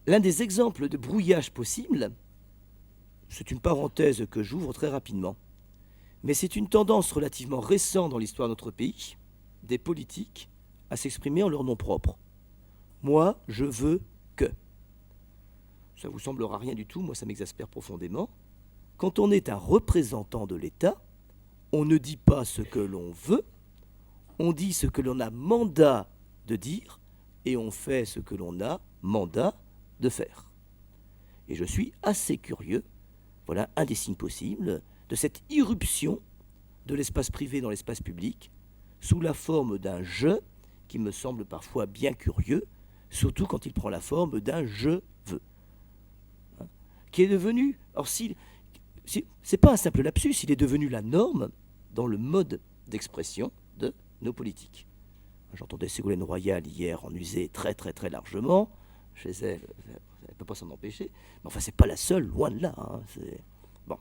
L'un des exemples de brouillage possible, c'est une parenthèse que j'ouvre très rapidement, mais c'est une tendance relativement récente dans l'histoire de notre pays, des politiques à s'exprimer en leur nom propre. Moi, je veux que. Ça vous semblera rien du tout, moi ça m'exaspère profondément. Quand on est un représentant de l'État, on ne dit pas ce que l'on veut, on dit ce que l'on a mandat de dire, et on fait ce que l'on a mandat de faire. Et je suis assez curieux, voilà un des signes possibles, de cette irruption de l'espace privé dans l'espace public, sous la forme d'un « je » qui me semble parfois bien curieux, surtout quand il prend la forme d'un « je veux », qui est devenu, or c'est pas un simple lapsus, il est devenu la norme dans le mode d'expression de nos politiques. J'entendais Ségolène Royal hier en user très très très largement, chez elle ne peut pas s'en empêcher, mais enfin c'est pas la seule, loin de là. Bon.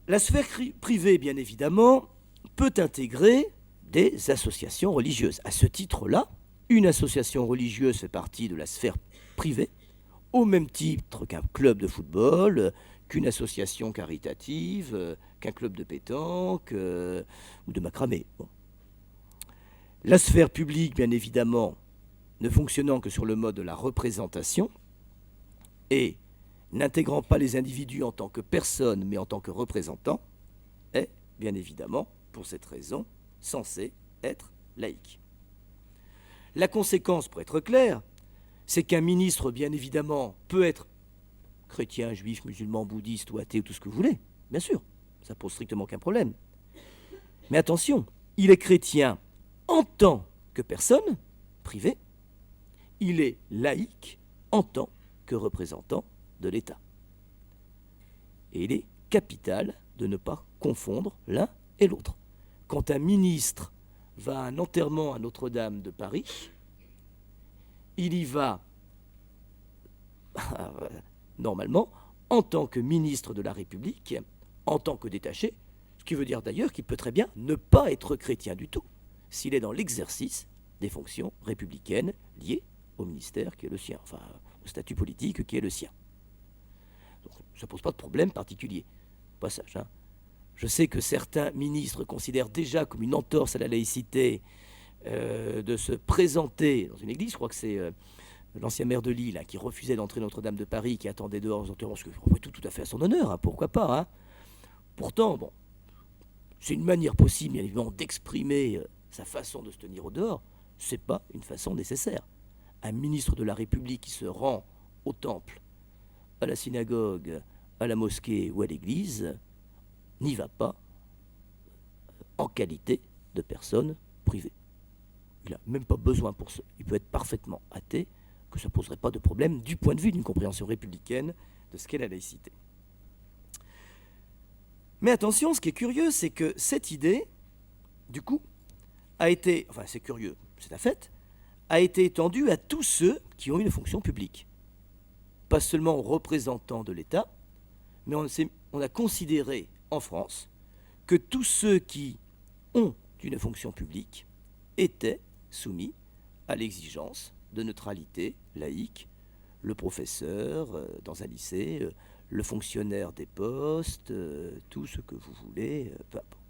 La sphère privée, bien évidemment, peut intégrer des associations religieuses. À ce titre-là, une association religieuse fait partie de la sphère privée, au même titre qu'un club de football, qu'une association caritative, qu'un club de pétanque ou de macramé. Bon. La sphère publique, bien évidemment, ne fonctionnant que sur le mode de la représentation et n'intégrant pas les individus en tant que personnes, mais en tant que représentants, est, bien évidemment, pour cette raison, censée être laïque. La conséquence, pour être clair, c'est qu'un ministre, bien évidemment, peut être chrétien, juif, musulman, bouddhiste ou athée ou tout ce que vous voulez, bien sûr, ça pose strictement aucun problème. Mais attention, il est chrétien en tant que personne privée, il est laïque en tant que représentant de l'État. Et il est capital de ne pas confondre l'un et l'autre. Quand un ministre va à un enterrement à Notre-Dame de Paris, il y va normalement en tant que ministre de la République, en tant que détaché, ce qui veut dire d'ailleurs qu'il peut très bien ne pas être chrétien du tout, s'il est dans l'exercice des fonctions républicaines liées au ministère qui est le sien, enfin au statut politique qui est le sien. Donc, ça ne pose pas de problème particulier. Passage, hein. Je sais que certains ministres considèrent déjà comme une entorse à la laïcité de se présenter dans une église. Je crois que c'est l'ancien maire de Lille qui refusait d'entrer Notre-Dame de Paris, qui attendait dehors aux enterrements, ce que je tout à fait à son honneur, hein, pourquoi pas. Hein. Pourtant, bon, c'est une manière possible, bien évidemment, d'exprimer sa façon de se tenir au dehors. C'est pas une façon nécessaire. Un ministre de la République qui se rend au temple, à la synagogue, à la mosquée ou à l'église, n'y va pas en qualité de personne privée. Il n'a même pas besoin pour ça. Il peut être parfaitement athée, que ça ne poserait pas de problème du point de vue d'une compréhension républicaine de ce qu'est la laïcité. Mais attention, ce qui est curieux, c'est que cette idée, du coup, a été, enfin c'est curieux, c'est un fait, a été étendue à tous ceux qui ont une fonction publique. Pas seulement aux représentants de l'État, mais on a considéré en France que tous ceux qui ont une fonction publique étaient soumis à l'exigence de neutralité laïque, le professeur dans un lycée, le fonctionnaire des postes, tout ce que vous voulez, peu importe.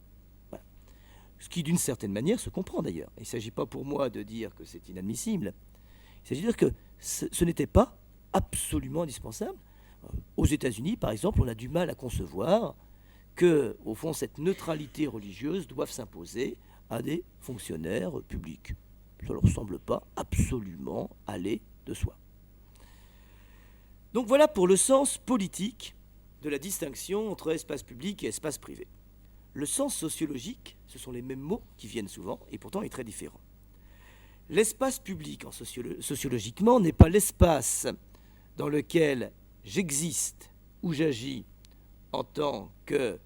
Voilà. Ce qui d'une certaine manière se comprend d'ailleurs. Il ne s'agit pas pour moi de dire que c'est inadmissible, il s'agit de dire que ce n'était pas absolument indispensable. Aux États-Unis, par exemple, on a du mal à concevoir que, au fond, cette neutralité religieuse doive s'imposer à des fonctionnaires publics. Ça ne leur semble pas absolument aller de soi. Donc voilà pour le sens politique de la distinction entre espace public et espace privé. Le sens sociologique, ce sont les mêmes mots qui viennent souvent, et pourtant est très différent. L'espace public, sociologiquement, n'est pas l'espace dans lequel j'existe ou j'agis en tant que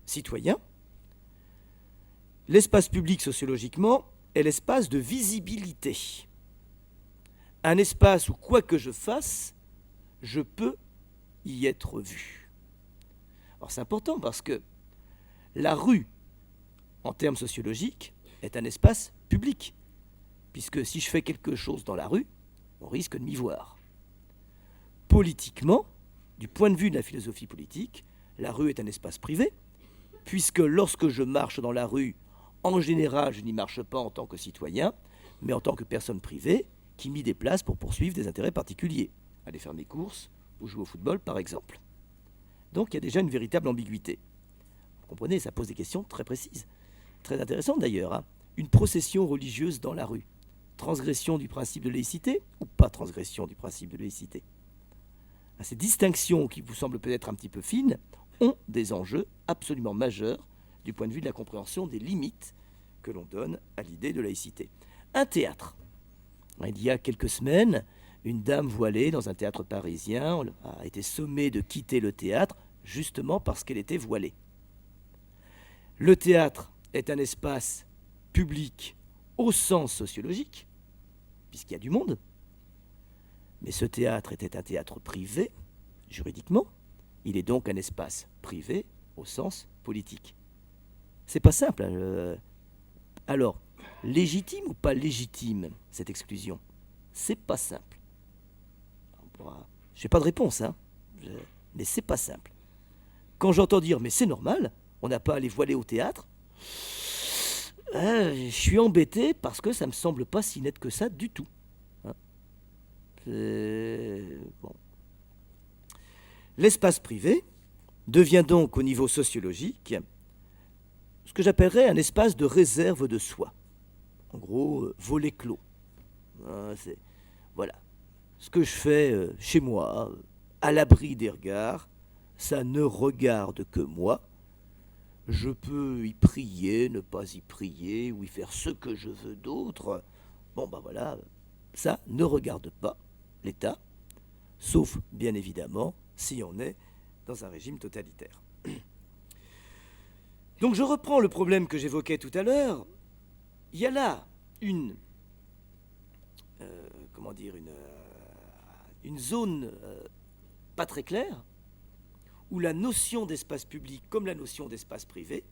citoyen. L'espace public, sociologiquement, est l'espace de visibilité. Un espace où, quoi que je fasse, je peux y être vu. Alors c'est important parce que la rue, en termes sociologiques, est un espace public. Puisque si je fais quelque chose dans la rue, on risque de m'y voir. Politiquement, du point de vue de la philosophie politique, la rue est un espace privé, puisque lorsque je marche dans la rue, en général, je n'y marche pas en tant que citoyen, mais en tant que personne privée qui m'y déplace pour poursuivre des intérêts particuliers, aller faire mes courses ou jouer au football par exemple. Donc il y a déjà une véritable ambiguïté. Vous comprenez, ça pose des questions très précises, très intéressantes d'ailleurs. Hein. Une procession religieuse dans la rue, transgression du principe de laïcité ou pas transgression du principe de laïcité? Ces distinctions qui vous semblent peut-être un petit peu fines ont des enjeux absolument majeurs du point de vue de la compréhension des limites que l'on donne à l'idée de laïcité. Un théâtre. Il y a quelques semaines, une dame voilée dans un théâtre parisien a été sommée de quitter le théâtre justement parce qu'elle était voilée. Le théâtre est un espace public au sens sociologique, puisqu'il y a du monde. Mais ce théâtre était un théâtre privé, juridiquement. Il est donc un espace privé au sens politique. C'est pas simple. Alors, légitime ou pas légitime, cette exclusion? C'est pas simple. Je n'ai pas de réponse, hein. Mais c'est pas simple. Quand j'entends dire, mais c'est normal, on n'a pas à aller voiler au théâtre, je suis embêté parce que ça me semble pas si net que ça du tout. Bon. L'espace privé devient donc au niveau sociologique ce que j'appellerais un espace de réserve de soi. En gros, volet clos. Voilà. Ce que je fais chez moi, à l'abri des regards, ça ne regarde que moi. Je peux y prier, ne pas y prier, ou y faire ce que je veux d'autre. Bon, ben voilà, ça ne regarde pas l'État, sauf, bien évidemment, si on est dans un régime totalitaire. Donc je reprends le problème que j'évoquais tout à l'heure. Il y a là une zone pas très claire, où la notion d'espace public, comme la notion d'espace privé,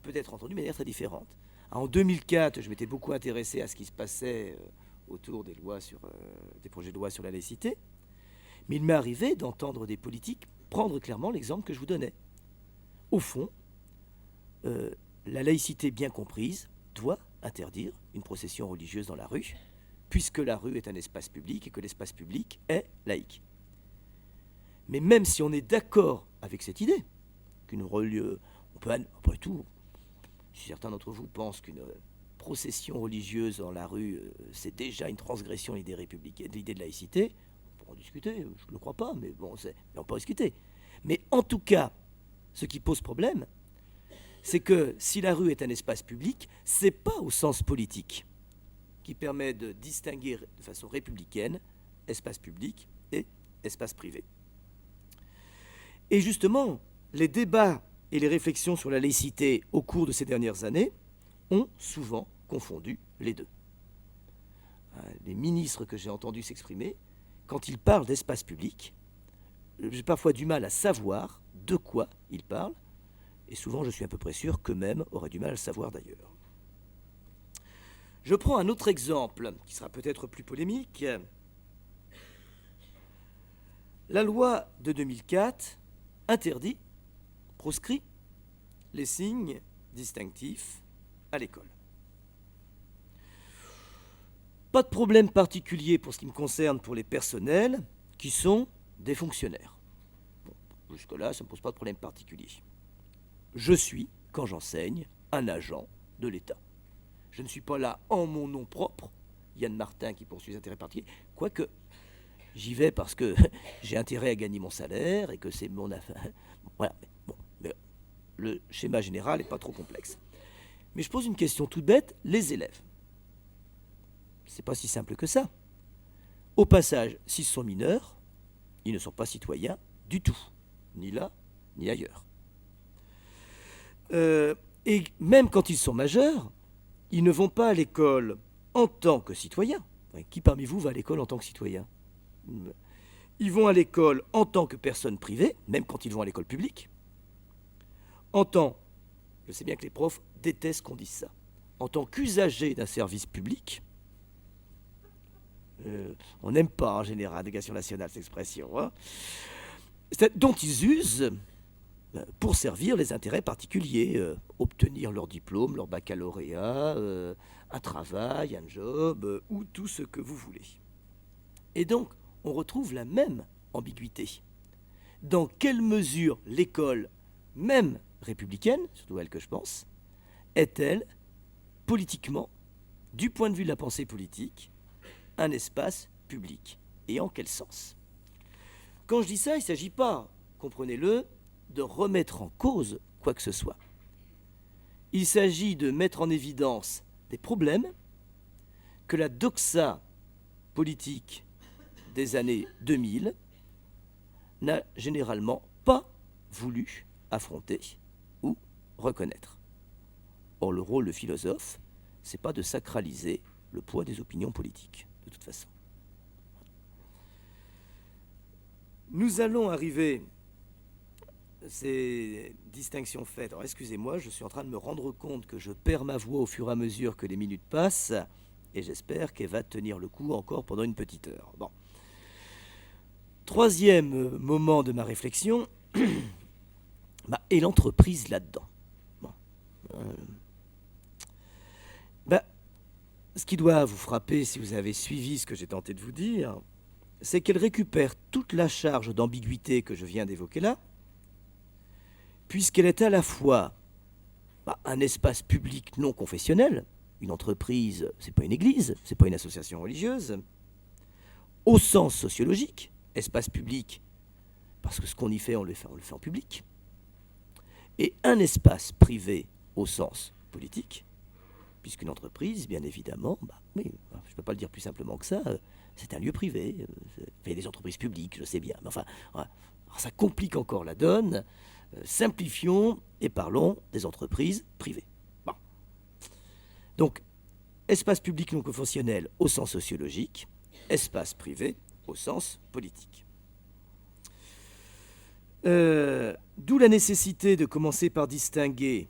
peut être entendue de manière très différente. En 2004, je m'étais beaucoup intéressé à ce qui se passait autour des projets de loi sur la laïcité, mais il m'est arrivé d'entendre des politiques prendre clairement l'exemple que je vous donnais. Au fond, la laïcité bien comprise doit interdire une procession religieuse dans la rue, puisque la rue est un espace public et que l'espace public est laïque. Mais même si on est d'accord avec cette idée, on peut, après tout, si certains d'entre vous pensent qu'une procession religieuse dans la rue, c'est déjà une transgression de l'idée républicaine, de l'idée de laïcité, on peut en discuter, je ne le crois pas, mais bon, on peut en discuter. Mais en tout cas, ce qui pose problème, c'est que si la rue est un espace public, ce n'est pas au sens politique qui permet de distinguer de façon républicaine espace public et espace privé. Et justement, les débats et les réflexions sur la laïcité au cours de ces dernières années ont souvent confondu les deux. Les ministres que j'ai entendus s'exprimer, quand ils parlent d'espace public, j'ai parfois du mal à savoir de quoi ils parlent, et souvent je suis à peu près sûr qu'eux-mêmes auraient du mal à le savoir d'ailleurs. Je prends un autre exemple, qui sera peut-être plus polémique. La loi de 2004 interdit, proscrit, les signes distinctifs à l'école. Pas de problème particulier pour ce qui me concerne pour les personnels qui sont des fonctionnaires. Bon, jusque-là, ça ne me pose pas de problème particulier. Je suis, quand j'enseigne, un agent de l'État. Je ne suis pas là en mon nom propre, Yann Martin qui poursuit des intérêts particuliers, quoique j'y vais parce que j'ai intérêt à gagner mon salaire et que c'est mon affaire. Voilà. Mais le schéma général n'est pas trop complexe. Mais je pose une question toute bête, les élèves. C'est pas si simple que ça. Au passage, s'ils sont mineurs, ils ne sont pas citoyens du tout, ni là, ni ailleurs. Et même quand ils sont majeurs, ils ne vont pas à l'école en tant que citoyens. Qui parmi vous va à l'école en tant que citoyen? Ils vont à l'école en tant que personnes privées, même quand ils vont à l'école publique. Je sais bien que les profs détestent qu'on dise ça, en tant qu'usagers d'un service public, On n'aime pas en général, l'éducation nationale, cette expression, hein, dont ils usent pour servir les intérêts particuliers, obtenir leur diplôme, leur baccalauréat, un travail, un job, ou tout ce que vous voulez. Et donc, on retrouve la même ambiguïté. Dans quelle mesure l'école, même républicaine, surtout elle que je pense, est-elle politiquement, du point de vue de la pensée politique, un espace public? Et en quel sens? Quand je dis ça, il ne s'agit pas, comprenez-le, de remettre en cause quoi que ce soit. Il s'agit de mettre en évidence des problèmes que la doxa politique des années 2000 n'a généralement pas voulu affronter ou reconnaître. Or, le rôle de philosophe, c'est pas de sacraliser le poids des opinions politiques, de toute façon. Nous allons arriver, ces distinctions faites. Alors, excusez-moi, je suis en train de me rendre compte que je perds ma voix au fur et à mesure que les minutes passent, et j'espère qu'elle va tenir le coup encore pendant une petite heure. Bon. Troisième moment de ma réflexion, et l'entreprise là-dedans. Bon. Ce qui doit vous frapper, si vous avez suivi ce que j'ai tenté de vous dire, c'est qu'elle récupère toute la charge d'ambiguïté que je viens d'évoquer là, puisqu'elle est à la fois un espace public non confessionnel. Une entreprise, c'est pas une église, c'est pas une association religieuse. Au sens sociologique, espace public, parce que ce qu'on y fait, on le fait en public. Et un espace privé au sens politique, puisqu'une entreprise, bien évidemment, oui, je ne peux pas le dire plus simplement que ça, c'est un lieu privé. Il y a des entreprises publiques, je sais bien, mais enfin, ça complique encore la donne. Simplifions et parlons des entreprises privées. Bon. Donc, espace public non confessionnel au sens sociologique, espace privé au sens politique. D'où la nécessité de commencer par distinguer,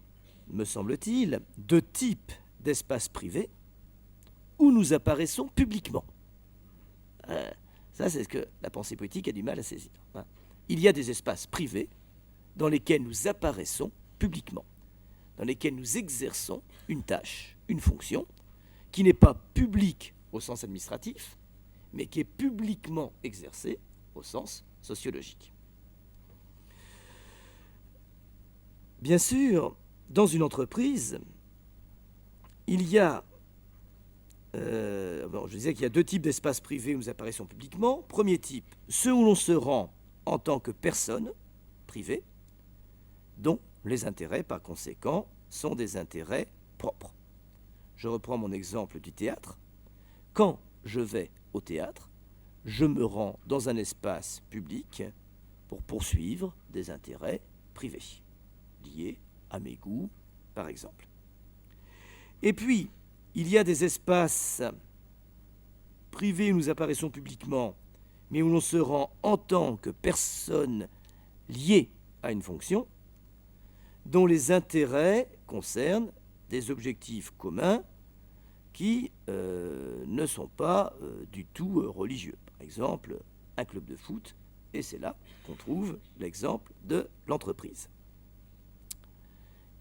me semble-t-il, deux types d'espaces privés où nous apparaissons publiquement. Ça, c'est ce que la pensée politique a du mal à saisir. Il y a des espaces privés dans lesquels nous apparaissons publiquement, dans lesquels nous exerçons une tâche, une fonction, qui n'est pas publique au sens administratif, mais qui est publiquement exercée au sens sociologique. Bien sûr, dans une entreprise, il y a, je disais qu'il y a deux types d'espaces privés où nous apparaissons publiquement. Premier type, ceux où l'on se rend en tant que personne privée, dont les intérêts, par conséquent, sont des intérêts propres. Je reprends mon exemple du théâtre. Quand je vais au théâtre, je me rends dans un espace public pour poursuivre des intérêts privés, liés à mes goûts, par exemple. Et puis, il y a des espaces privés où nous apparaissons publiquement, mais où l'on se rend en tant que personne liée à une fonction, dont les intérêts concernent des objectifs communs qui ne sont pas du tout religieux. Par exemple, un club de foot, et c'est là qu'on trouve l'exemple de l'entreprise,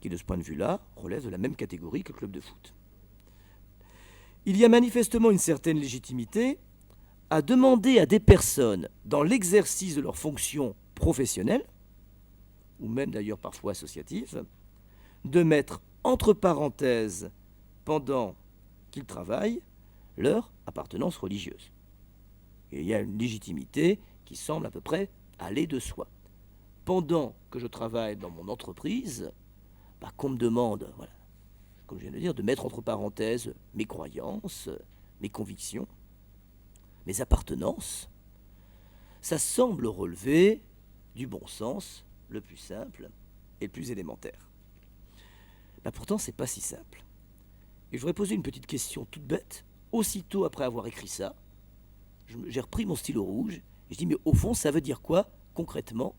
qui de ce point de vue-là relève de la même catégorie que le club de foot. Il y a manifestement une certaine légitimité à demander à des personnes, dans l'exercice de leurs fonctions professionnelles, ou même d'ailleurs parfois associatives, de mettre entre parenthèses, pendant qu'ils travaillent, leur appartenance religieuse. Et il y a une légitimité qui semble à peu près aller de soi. Pendant que je travaille dans mon entreprise, qu'on me demande, voilà, comme je viens de dire, de mettre entre parenthèses mes croyances, mes convictions, mes appartenances, ça semble relever du bon sens, le plus simple et le plus élémentaire. Pourtant, c'est pas si simple. Et je voudrais poser une petite question toute bête. Aussitôt après avoir écrit ça, j'ai repris mon stylo rouge et je dis, mais au fond, ça veut dire quoi, concrètement,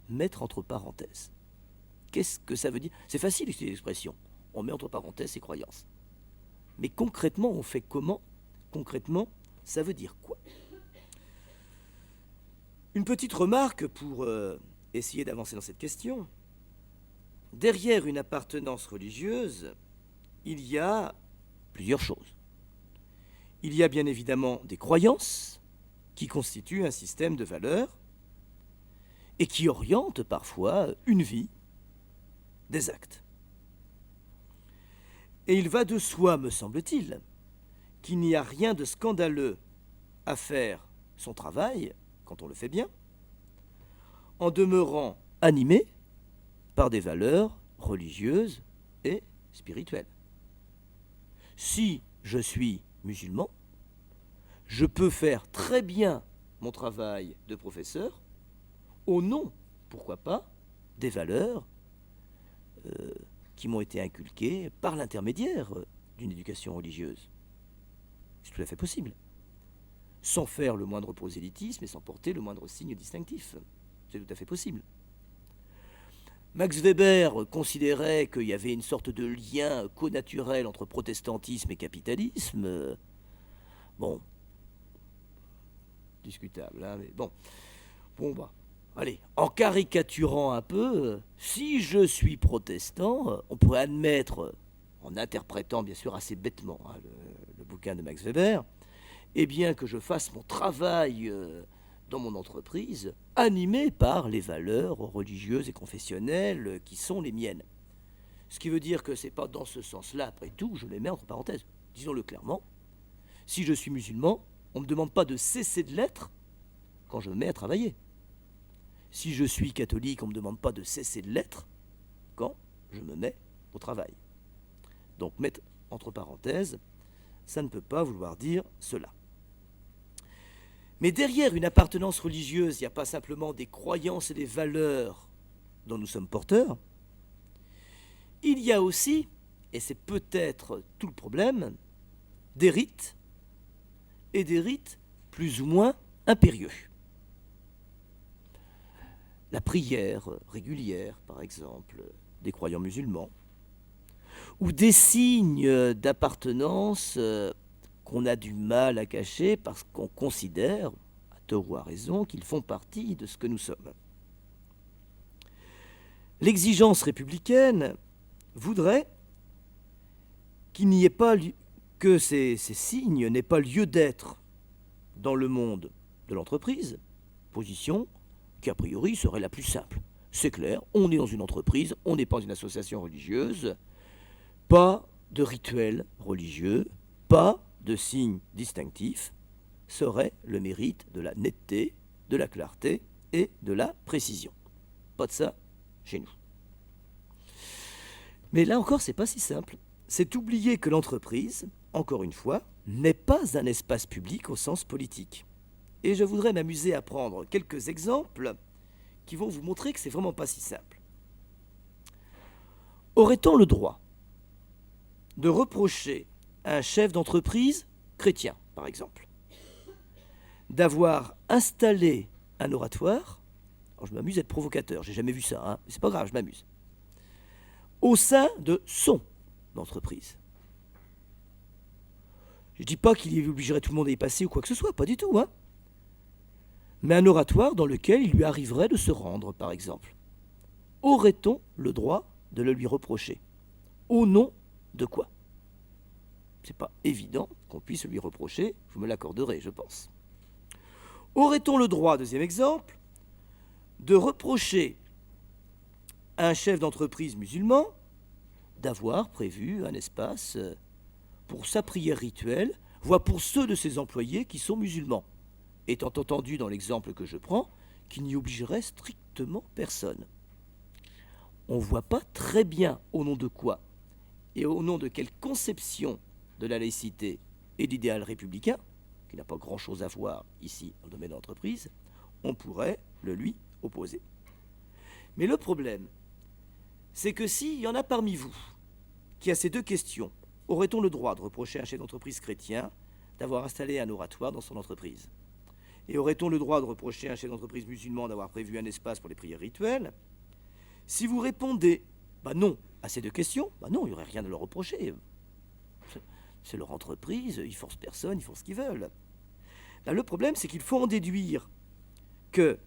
mettre entre parenthèses? Qu'est-ce que ça veut dire? C'est facile d'utiliser l'expression. On met entre parenthèses ses croyances. Mais concrètement, on fait comment? Concrètement, ça veut dire quoi? Une petite remarque pour essayer d'avancer dans cette question. Derrière une appartenance religieuse, il y a plusieurs choses. Il y a bien évidemment des croyances qui constituent un système de valeurs et qui orientent parfois une vie, des actes. Et il va de soi, me semble-t-il, qu'il n'y a rien de scandaleux à faire son travail, quand on le fait bien, en demeurant animé par des valeurs religieuses et spirituelles. Si je suis musulman, je peux faire très bien mon travail de professeur au nom, pourquoi pas, des valeurs qui m'ont été inculquées par l'intermédiaire d'une éducation religieuse. C'est tout à fait possible. Sans faire le moindre prosélytisme et sans porter le moindre signe distinctif. C'est tout à fait possible. Max Weber considérait qu'il y avait une sorte de lien connaturel entre protestantisme et capitalisme. Bon, discutable, hein, mais bon. Bah, allez, en caricaturant un peu, si je suis protestant, on pourrait admettre, en interprétant bien sûr assez bêtement hein, le bouquin de Max Weber, eh bien que je fasse mon travail dans mon entreprise, animé par les valeurs religieuses et confessionnelles qui sont les miennes. Ce qui veut dire que c'est pas dans ce sens-là, après tout, je les mets entre parenthèses. Disons-le clairement, si je suis musulman, on ne me demande pas de cesser de l'être quand je me mets à travailler. Si je suis catholique, on ne me demande pas de cesser de l'être quand je me mets au travail. Donc mettre entre parenthèses, ça ne peut pas vouloir dire cela. Mais derrière une appartenance religieuse, il n'y a pas simplement des croyances et des valeurs dont nous sommes porteurs. Il y a aussi, et c'est peut-être tout le problème, des rites, et des rites plus ou moins impérieux. La prière régulière, par exemple, des croyants musulmans, ou des signes d'appartenance qu'on a du mal à cacher parce qu'on considère, à tort ou à raison, qu'ils font partie de ce que nous sommes. L'exigence républicaine voudrait qu'il n'y ait pas que ces signes n'aient pas lieu d'être dans le monde de l'entreprise, position qui a priori serait la plus simple. C'est clair, on est dans une entreprise, on n'est pas dans une association religieuse, pas de rituel religieux, pas de signes distinctifs, serait le mérite de la netteté, de la clarté et de la précision. Pas de ça chez nous. Mais là encore, c'est pas si simple. C'est oublier que l'entreprise, encore une fois, n'est pas un espace public au sens politique. Et je voudrais m'amuser à prendre quelques exemples qui vont vous montrer que c'est vraiment pas si simple. Aurait-on le droit de reprocher à un chef d'entreprise chrétien, par exemple, d'avoir installé un oratoire, alors je m'amuse à être provocateur, j'ai jamais vu ça, hein, mais c'est pas grave, je m'amuse, au sein de son entreprise. Je dis pas qu'il obligerait tout le monde à y passer ou quoi que ce soit, pas du tout, hein. Mais un oratoire dans lequel il lui arriverait de se rendre, par exemple. Aurait-on le droit de le lui reprocher? Au nom de quoi? C'est pas évident qu'on puisse lui reprocher, vous me l'accorderez, je pense. Aurait-on le droit, deuxième exemple, de reprocher à un chef d'entreprise musulman d'avoir prévu un espace pour sa prière rituelle, voire pour ceux de ses employés qui sont musulmans, étant entendu dans l'exemple que je prends qu'il n'y obligerait strictement personne. On ne voit pas très bien au nom de quoi et au nom de quelle conception de la laïcité et d'idéal républicain, qui n'a pas grand-chose à voir ici dans le domaine de l'entreprise, on pourrait le lui opposer. Mais le problème, c'est que s'il y en a parmi vous qui a ces deux questions, aurait-on le droit de reprocher à un chef d'entreprise chrétien d'avoir installé un oratoire dans son entreprise? Et aurait-on le droit de reprocher à un chef d'entreprise musulman d'avoir prévu un espace pour les prières rituelles? Si vous répondez non à ces deux questions, non, il n'y aurait rien à leur reprocher. C'est leur entreprise, ils forcent personne, ils font ce qu'ils veulent. Là, le problème, c'est qu'il faut en déduire que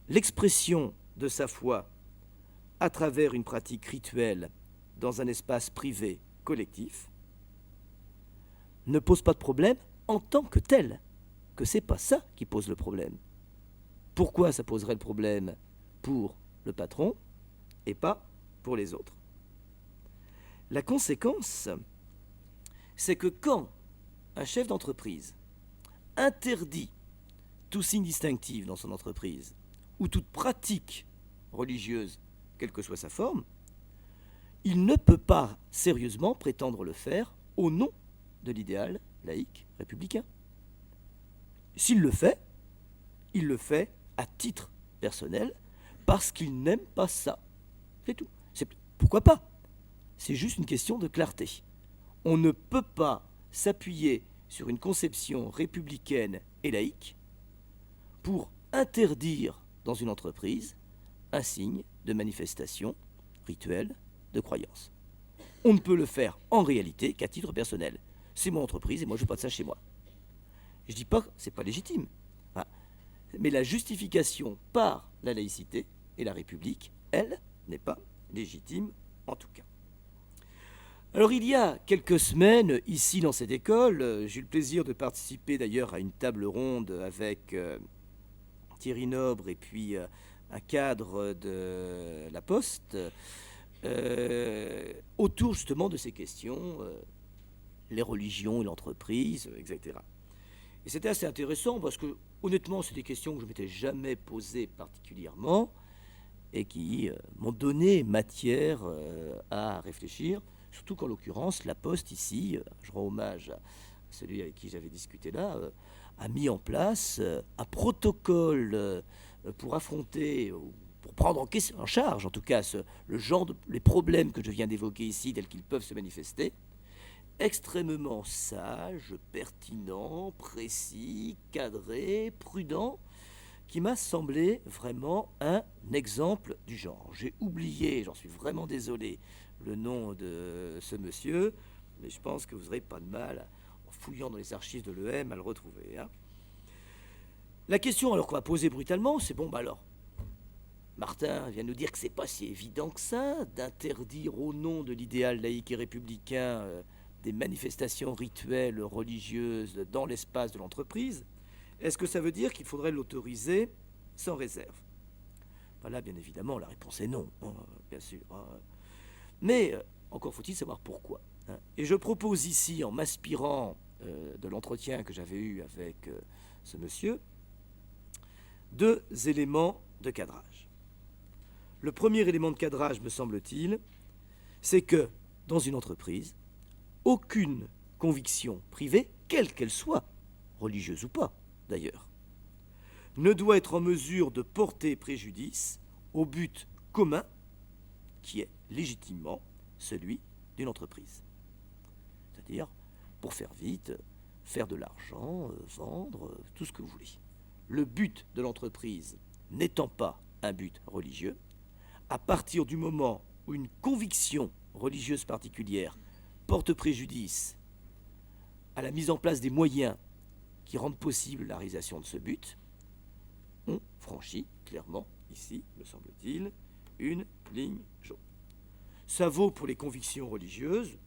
l'expression de sa foi à travers une pratique rituelle dans un espace privé collectif ne pose pas de problème en tant que tel, que c'est pas ça qui pose le problème. Pourquoi ça poserait le problème pour le patron et pas pour les autres? La conséquence, c'est que quand un chef d'entreprise interdit tout signe distinctif dans son entreprise ou toute pratique religieuse, quelle que soit sa forme, il ne peut pas sérieusement prétendre le faire au nom de l'idéal laïque républicain. S'il le fait, il le fait à titre personnel parce qu'il n'aime pas ça. C'est tout. Pourquoi pas? C'est juste une question de clarté. On ne peut pas s'appuyer sur une conception républicaine et laïque pour interdire dans une entreprise un signe de manifestation rituelle de croyance. On ne peut le faire en réalité qu'à titre personnel. C'est mon entreprise et moi je ne veux pas de ça chez moi. Je ne dis pas que ce n'est pas légitime. Hein. Mais la justification par la laïcité et la République, elle, n'est pas légitime en tout cas. Alors il y a quelques semaines, ici dans cette école, j'ai eu le plaisir de participer d'ailleurs à une table ronde avec Thierry Nobre et puis un cadre de la Poste, autour justement de ces questions, les religions et l'entreprise, etc. Et c'était assez intéressant parce que honnêtement c'est des questions que je ne m'étais jamais posées particulièrement et qui m'ont donné matière à réfléchir. Surtout qu'en l'occurrence, la Poste ici, je rends hommage à celui avec qui j'avais discuté là, a mis en place un protocole pour affronter, pour prendre en charge en tout cas les problèmes que je viens d'évoquer ici, tels qu'ils peuvent se manifester, extrêmement sage, pertinent, précis, cadré, prudent, qui m'a semblé vraiment un exemple du genre. J'ai oublié, j'en suis vraiment désolé, le nom de ce monsieur, mais je pense que vous n'aurez pas de mal, en fouillant dans les archives de l'EM, à le retrouver. Hein. La question alors qu'on va poser brutalement, c'est bon, alors, Martin vient nous dire que c'est pas si évident que ça, d'interdire au nom de l'idéal laïque et républicain des manifestations rituelles religieuses dans l'espace de l'entreprise. Est-ce que ça veut dire qu'il faudrait l'autoriser sans réserve? Voilà, bien évidemment, la réponse est non, hein, bien sûr. Hein. Mais encore faut-il savoir pourquoi. Hein. Et je propose ici, en m'inspirant de l'entretien que j'avais eu avec ce monsieur, 2 éléments de cadrage. Le premier élément de cadrage, me semble-t-il, c'est que dans une entreprise, aucune conviction privée, quelle qu'elle soit, religieuse ou pas d'ailleurs, ne doit être en mesure de porter préjudice au but commun qui est légitimement celui d'une entreprise. C'est-à-dire, pour faire vite, faire de l'argent, vendre, tout ce que vous voulez. Le but de l'entreprise n'étant pas un but religieux, à partir du moment où une conviction religieuse particulière porte préjudice à la mise en place des moyens qui rendent possible la réalisation de ce but, on franchit clairement, ici, me semble-t-il, une ligne jaune. Ça vaut pour les convictions religieuses,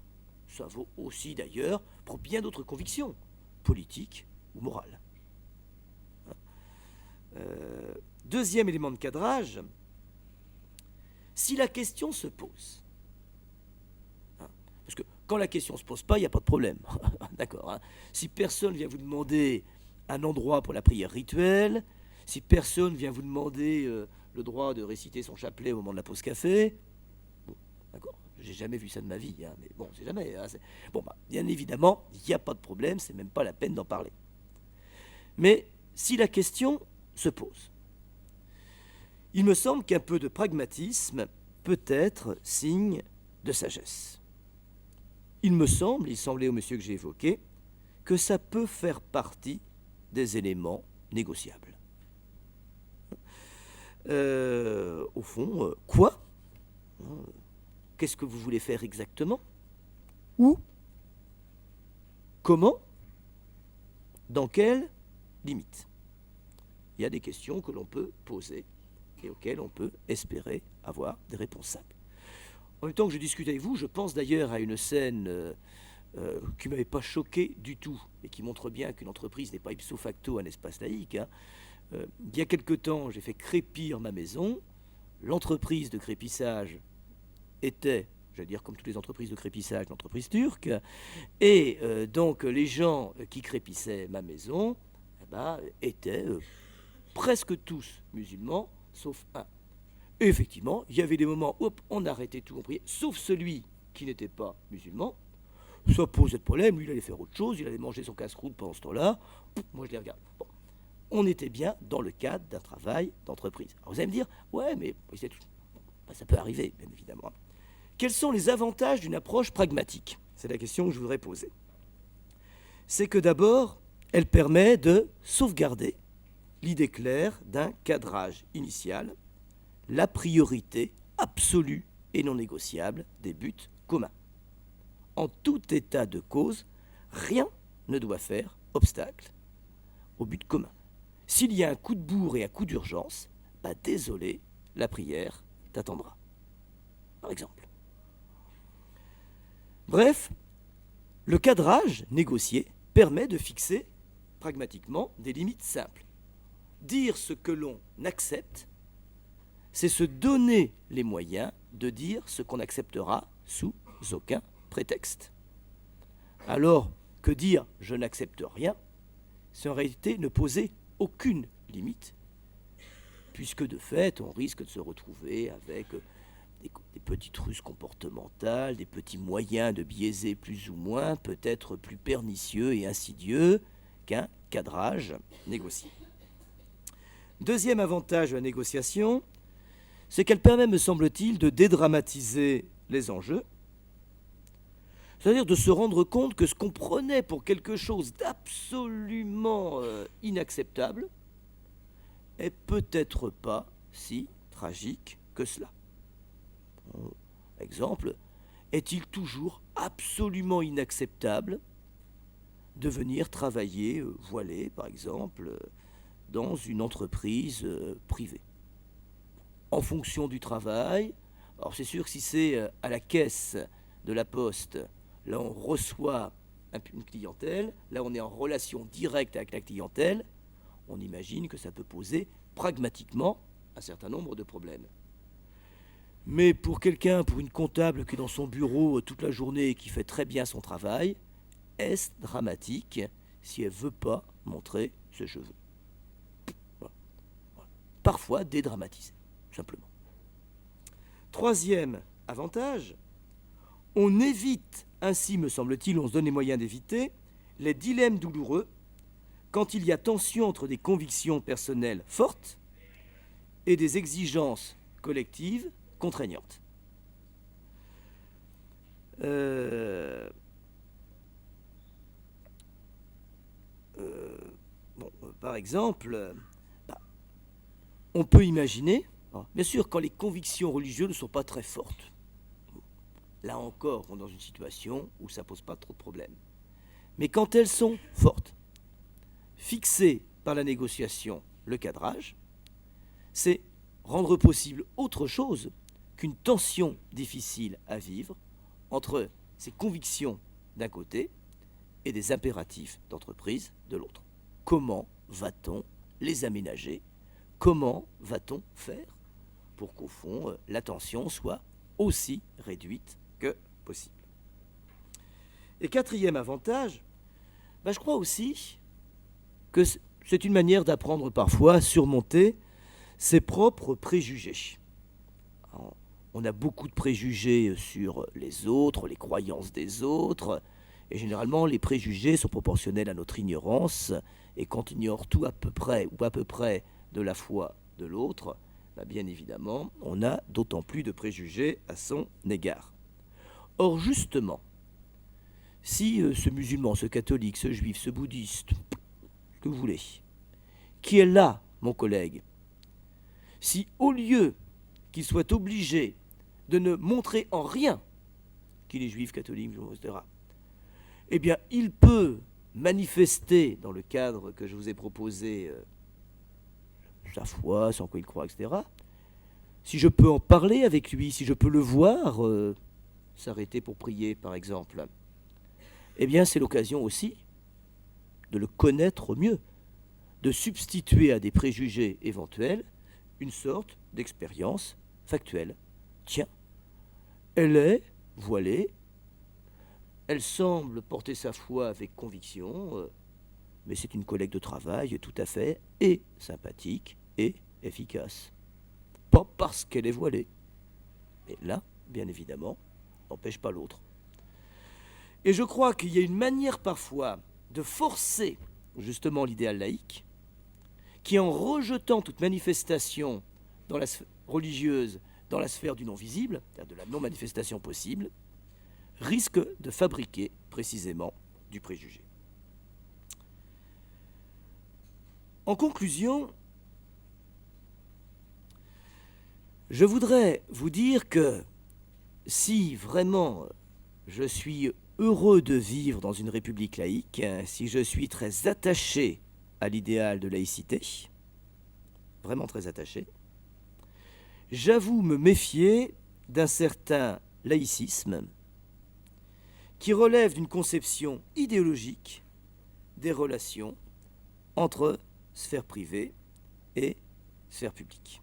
ça vaut aussi d'ailleurs pour bien d'autres convictions, politiques ou morales. Deuxième élément de cadrage, si la question se pose, parce que quand la question ne se pose pas, il n'y a pas de problème, d'accord, hein. Si personne vient vous demander un endroit pour la prière rituelle, si personne vient vous demander le droit de réciter son chapelet au moment de la pause café, bon, d'accord, j'ai jamais vu ça de ma vie, hein, mais bon, c'est jamais. Hein, bon, bien évidemment, il n'y a pas de problème, c'est même pas la peine d'en parler. Mais si la question se pose, il me semble qu'un peu de pragmatisme peut être signe de sagesse. Il semblait au monsieur que j'ai évoqué, que ça peut faire partie des éléments négociables. Au fond, quoi? Qu'est-ce que vous voulez faire exactement? Où? Comment? Dans quelles limite. Il y a des questions que l'on peut poser et auxquelles on peut espérer avoir des réponses simples. En même temps que je discute avec vous, je pense d'ailleurs à une scène qui ne m'avait pas choqué du tout et qui montre bien qu'une entreprise n'est pas ipso facto un espace laïque. Il y a quelque temps, j'ai fait crépir ma maison. L'entreprise de crépissage était, j'allais dire comme toutes les entreprises de crépissage, une entreprise turque. Et donc les gens qui crépissaient ma maison étaient presque tous musulmans, sauf un. Et effectivement, il y avait des moments où on arrêtait tout, on priait, sauf celui qui n'était pas musulman. Ça posait de problème, lui il allait faire autre chose, il allait manger son casse-croûte pendant ce temps-là. Moi je les regarde. Bon. On était bien dans le cadre d'un travail d'entreprise. Alors vous allez me dire, ouais, mais ça peut arriver, bien évidemment. Quels sont les avantages d'une approche pragmatique? C'est la question que je voudrais poser. C'est que d'abord, elle permet de sauvegarder l'idée claire d'un cadrage initial, la priorité absolue et non négociable des buts communs. En tout état de cause, rien ne doit faire obstacle au but commun. S'il y a un coup de bourre et un coup d'urgence, désolé, la prière t'attendra. Par exemple. Bref, le cadrage négocié permet de fixer pragmatiquement des limites simples. Dire ce que l'on accepte, c'est se donner les moyens de dire ce qu'on acceptera sous aucun prétexte. Alors que dire « je n'accepte rien », c'est en réalité ne poser aucune limite, puisque de fait, on risque de se retrouver avec des petites ruses comportementales, des petits moyens de biaiser plus ou moins, peut-être plus pernicieux et insidieux qu'un cadrage négocié. Deuxième avantage de la négociation, c'est qu'elle permet, me semble-t-il, de dédramatiser les enjeux, c'est-à-dire de se rendre compte que ce qu'on prenait pour quelque chose d'absolument inacceptable est peut-être pas si tragique que cela. Exemple, est-il toujours absolument inacceptable de venir travailler voilé, par exemple, dans une entreprise privée? En fonction du travail, alors c'est sûr que si c'est à la caisse de la Poste, là on reçoit une clientèle, là on est en relation directe avec la clientèle, on imagine que ça peut poser pragmatiquement un certain nombre de problèmes. Mais pour quelqu'un, pour une comptable qui est dans son bureau toute la journée et qui fait très bien son travail, est-ce dramatique si elle ne veut pas montrer ses cheveux? Voilà. Parfois dédramatiser, simplement. Troisième avantage, on évite, ainsi me semble-t-il, on se donne les moyens d'éviter les dilemmes douloureux quand il y a tension entre des convictions personnelles fortes et des exigences collectives contraignantes. Par exemple, on peut imaginer, bien sûr, quand les convictions religieuses ne sont pas très fortes. Là encore, on est dans une situation où ça ne pose pas trop de problèmes. Mais quand elles sont fortes, fixées par la négociation, le cadrage, c'est rendre possible autre chose qu'une tension difficile à vivre entre ces convictions d'un côté et des impératifs d'entreprise de l'autre. Comment va-t-on les aménager? Comment va-t-on faire pour qu'au fond, la tension soit aussi réduite que possible? Et quatrième avantage, je crois aussi que c'est une manière d'apprendre parfois à surmonter ses propres préjugés. Alors, on a beaucoup de préjugés sur les autres, les croyances des autres, et généralement les préjugés sont proportionnels à notre ignorance, et quand on ignore tout à peu près de la foi de l'autre, bien évidemment, on a d'autant plus de préjugés à son égard. Or justement, si ce musulman, ce catholique, ce juif, ce bouddhiste, ce que vous voulez, qui est là, mon collègue, si au lieu qu'il soit obligé de ne montrer en rien qu'il est juif, catholique, etc., eh bien, il peut manifester dans le cadre que je vous ai proposé sa foi, sans quoi il croit, etc., si je peux en parler avec lui, si je peux le voir s'arrêter pour prier, par exemple, eh bien c'est l'occasion aussi de le connaître mieux, de substituer à des préjugés éventuels une sorte d'expérience factuelle. Tiens, elle est voilée, elle semble porter sa foi avec conviction, mais c'est une collègue de travail tout à fait et sympathique et efficace. Pas parce qu'elle est voilée. Mais l'un, bien évidemment, n'empêche pas l'autre. Et je crois qu'il y a une manière parfois de forcer justement l'idéal laïque, qui en rejetant toute manifestation dans la religieuse dans la sphère du non-visible, c'est-à-dire de la non-manifestation possible, risque de fabriquer précisément du préjugé. En conclusion, je voudrais vous dire que si vraiment je suis heureux de vivre dans une république laïque, si je suis très attaché à l'idéal de laïcité, vraiment très attaché, j'avoue me méfier d'un certain laïcisme qui relève d'une conception idéologique des relations entre sphère privée et sphère publique.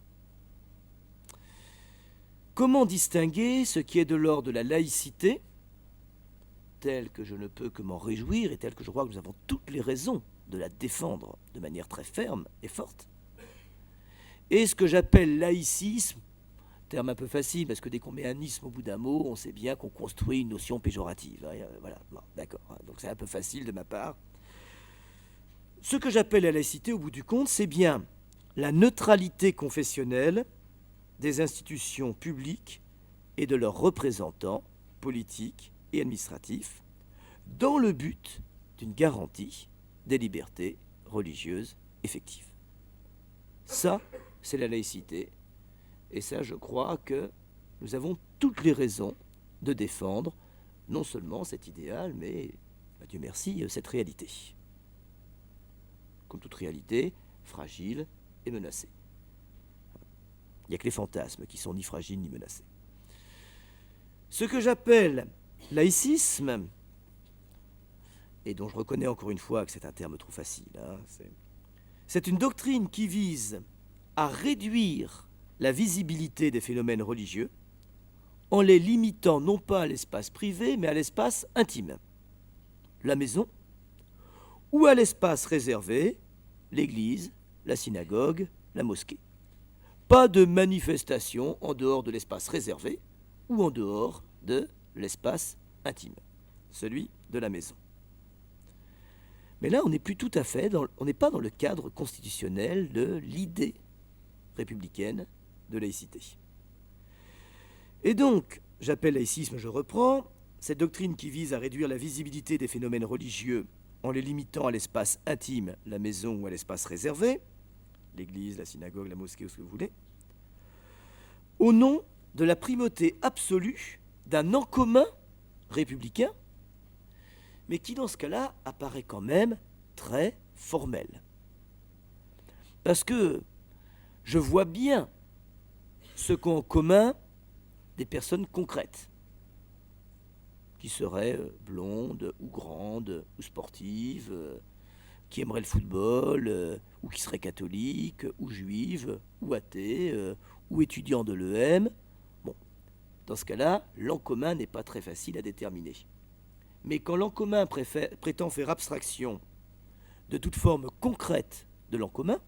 Comment distinguer ce qui est de l'ordre de la laïcité, tel que je ne peux que m'en réjouir et tel que je crois que nous avons toutes les raisons de la défendre de manière très ferme et forte, et ce que j'appelle laïcisme, terme un peu facile, parce que dès qu'on met un isme au bout d'un mot, on sait bien qu'on construit une notion péjorative. Voilà, bon, d'accord, donc c'est un peu facile de ma part. Ce que j'appelle la laïcité, au bout du compte, c'est bien la neutralité confessionnelle des institutions publiques et de leurs représentants politiques et administratifs, dans le but d'une garantie des libertés religieuses effectives. Ça, c'est la laïcité. Et ça, je crois que nous avons toutes les raisons de défendre non seulement cet idéal, mais, Dieu merci, cette réalité. Comme toute réalité, fragile et menacée. Il n'y a que les fantasmes qui sont ni fragiles ni menacés. Ce que j'appelle laïcisme, et dont je reconnais encore une fois que c'est un terme trop facile, c'est une doctrine qui vise à réduire la visibilité des phénomènes religieux en les limitant non pas à l'espace privé, mais à l'espace intime, la maison, ou à l'espace réservé, l'église, la synagogue, la mosquée. Pas de manifestation en dehors de l'espace réservé ou en dehors de l'espace intime, celui de la maison. Mais là, on n'est plus tout à fait, on n'est pas dans le cadre constitutionnel de l'idée républicaine de laïcité. Et donc, j'appelle laïcisme, je reprends, cette doctrine qui vise à réduire la visibilité des phénomènes religieux en les limitant à l'espace intime, la maison ou à l'espace réservé, l'église, la synagogue, la mosquée ou ce que vous voulez, au nom de la primauté absolue d'un en commun républicain, mais qui dans ce cas-là apparaît quand même très formel. Parce que je vois bien ce qu'ont en commun des personnes concrètes, qui seraient blondes ou grandes ou sportives, qui aimeraient le football, ou qui seraient catholiques, ou juives, ou athées, ou étudiants de l'EM. Bon, dans ce cas-là, l'en commun n'est pas très facile à déterminer. Mais quand l'en commun prétend faire abstraction de toute forme concrète de l'en commun,